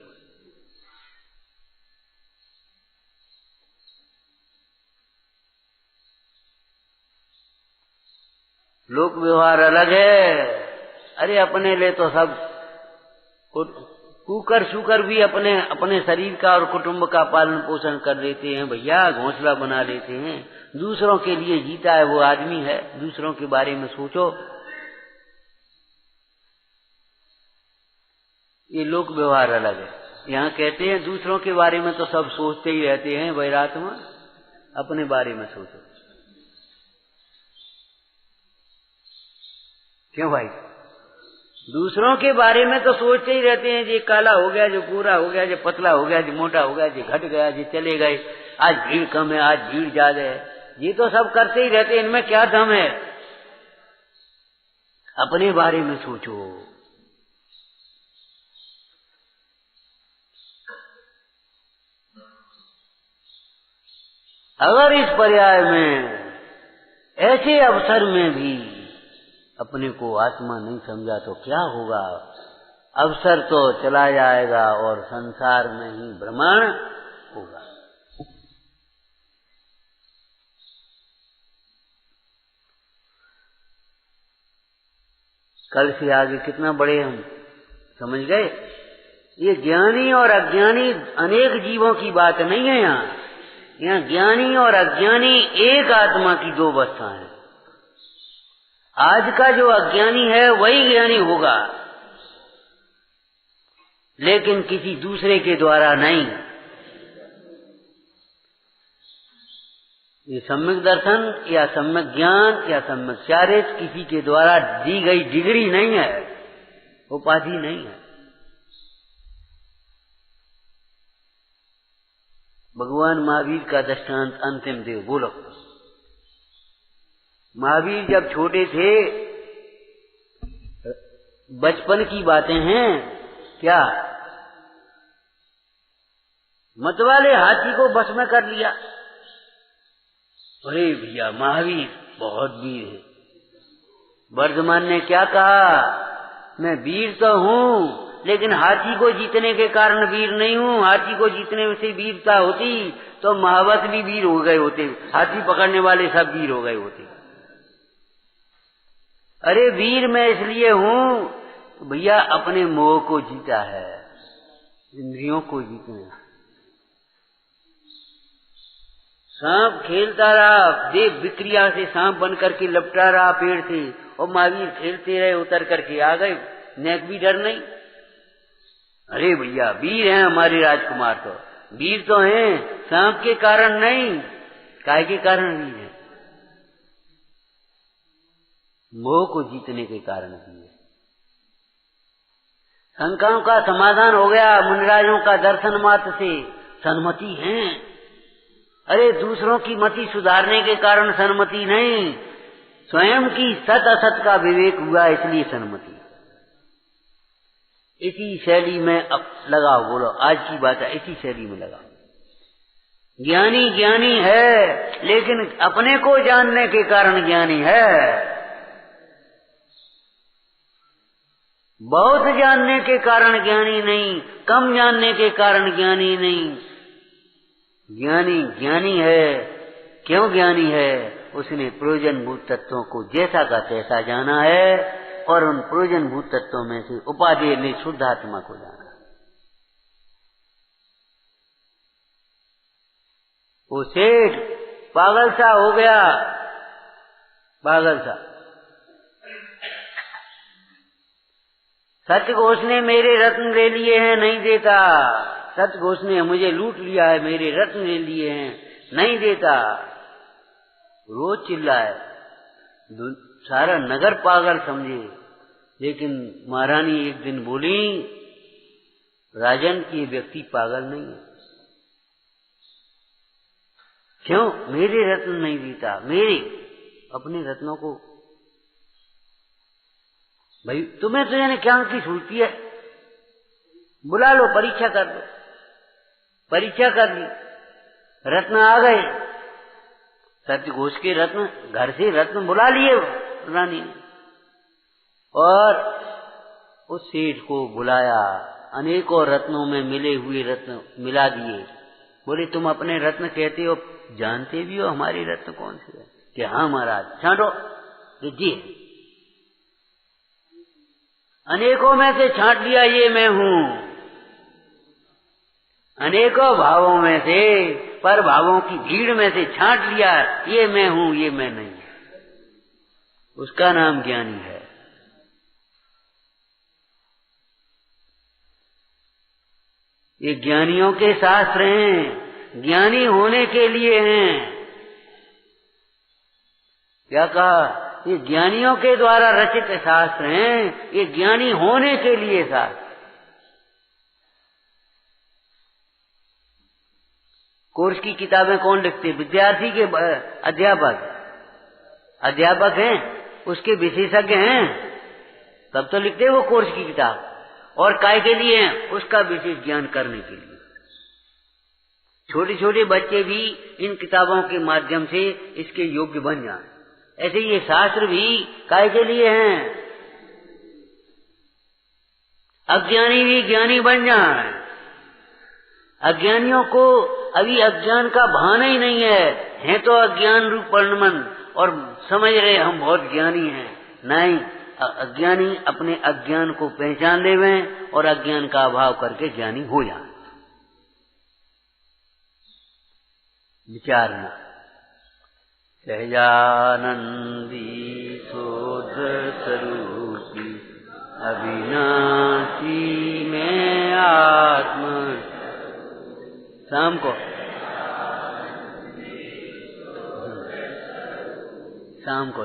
लोक व्यवहार अलग है। अरे अपने लिए तो सब कुकर शुकर भी अपने शरीर का और कुटुंब का पालन पोषण कर लेते हैं भैया, घोंसला बना लेते हैं। दूसरों के लिए जीता है वो आदमी है, दूसरों के बारे में सोचो। ये लोक व्यवहार अलग है। यहाँ कहते हैं दूसरों के बारे में तो सब सोचते ही रहते हैं, वैरात्मा अपने बारे में सोचो। क्यों भाई? दूसरों के बारे में तो सोचते ही रहते हैं, जो काला हो गया, जो गोरा हो गया, जो पतला हो गया, जो मोटा हो गया, जो घट गया, जो चले गए, आज भीड़ कम है, आज भीड़ ज्यादा है, ये तो सब करते ही रहते हैं। इनमें क्या दम है? अपने बारे में सोचो। अगर इस पर्याय में ऐसे अवसर में भी अपने को आत्मा नहीं समझा तो क्या होगा? अवसर तो चला जाएगा और संसार में ही भ्रमण होगा। कल से आगे कितना बड़े हम समझ गए। ये ज्ञानी और अज्ञानी अनेक जीवों की बात नहीं है। यहाँ ज्ञानी और अज्ञानी एक आत्मा की दो अवस्थाएं हैं। आज का जो अज्ञानी है वही ज्ञानी होगा, लेकिन किसी दूसरे के द्वारा नहीं। ये सम्यक दर्शन या सम्यक ज्ञान या सम्यक चारित्र किसी के द्वारा दी गई डिग्री नहीं है, उपाधि नहीं है। भगवान महावीर का दृष्टांत अंतिम देव बोलो। महावीर जब छोटे थे, बचपन की बातें हैं क्या, मतवाले हाथी को बस में कर लिया। अरे भैया महावीर बहुत वीर है। वर्धमान ने क्या कहा, मैं वीर तो हूँ लेकिन हाथी को जीतने के कारण वीर नहीं हूँ। हाथी को जीतने से वीरता होती तो महावत भी वीर हो गए होते, हाथी पकड़ने वाले सब वीर हो गए होते। अरे वीर मैं इसलिए हूँ तो भैया अपने मोह को जीता है, इंद्रियों को जीतना। सांप खेलता रहा, देव विक्रिया से सांप बन करके लपटा रहा पेड़ से, और महावीर खेलते रहे, उतर करके आ गए, नेक भी डर नहीं। अरे भैया वीर हैं हमारे राजकुमार, तो वीर तो हैं, सांप के कारण नहीं, काय के कारण वीर है, मोह को जीतने के कारण वीर है। शंकाओं का समाधान हो गया, मुनिराजों का दर्शन मात्र से सन्मति है। अरे दूसरों की मति सुधारने के कारण सन्मति नहीं, स्वयं की सत असत का विवेक हुआ, इसलिए सन्मति। इसी शैली में अब लगाओ, बोलो आज की बात है, इसी शैली में लगाओ। ज्ञानी ज्ञानी है, लेकिन अपने को जानने के कारण ज्ञानी है। बहुत जानने के कारण ज्ञानी नहीं, कम जानने के कारण ज्ञानी नहीं। ज्ञानी ज्ञानी है। क्यों ज्ञानी है? उसने प्रयोजनभूत तत्वों को जैसा का तैसा जाना है, और उन प्रयोजनभूत तत्वों में से उपादेय ने शुद्ध आत्मा को जाना। वो सेठ पागल सा हो गया, पागल सा। सतघोष ने मेरे रत्न ले लिए हैं, नहीं देता। सतघोष ने मुझे लूट लिया है, मेरे रत्न ले लिए हैं, नहीं देता। रोज चिल्लाए, सारा नगर पागल समझे। लेकिन महारानी एक दिन बोली, राजन ये व्यक्ति पागल नहीं है। क्यों? मेरे रत्न नहीं देता, मेरे अपने रत्नों को। भाई तुम्हें तो यानी क्या की छूटती है, बुला लो, परीक्षा कर लो। परीक्षा कर ली, रत्न आ गए, सत्यघोष के रत्न, घर से रत्न बुला लिए रानी ने, और उस सेठ को बुलाया। अनेकों रत्नों में मिले हुए रत्न मिला दिए। बोले तुम अपने रत्न कहते हो, जानते भी हो हमारे रत्न कौन से है? कि हाँ महाराज। छांटो, जी। अनेकों में से छांट लिया, ये मैं हूं। अनेकों भावों में से, पर भावों की भीड़ में से छांट लिया, ये मैं हूं, ये मैं नहीं। उसका नाम ज्ञानी है। ये ज्ञानियों के शास्त्र हैं, ज्ञानी होने के लिए हैं। क्या कहा? ये ज्ञानियों के द्वारा रचित शास्त्र हैं, ये ज्ञानी होने के लिए शास्त्र। कोर्स की किताबें कौन लिखते? विद्यार्थी के अध्यापक। अध्यापक हैं, उसके विशेषज्ञ हैं, तब तो लिखते हैं वो कोर्स की किताब। और काय के लिए हैं? उसका विशेष ज्ञान करने के लिए। छोटे छोटे बच्चे भी इन किताबों के माध्यम से इसके योग्य बन जाएं। ऐसे ये शास्त्र भी काय के लिए हैं? अज्ञानी भी ज्ञानी बन जाए। अज्ञानियों को अभी अज्ञान का भान ही नहीं है तो अज्ञान रूप वर्णमन, और समझ रहे हम बहुत ज्ञानी हैं। नहीं, अज्ञानी अपने अज्ञान को पहचान लेवे और अज्ञान का अभाव करके ज्ञानी हो जाए। विचारना। सहजानंदी शोध स्वरूपी अविनाशी में आत्मा। शाम को शाम को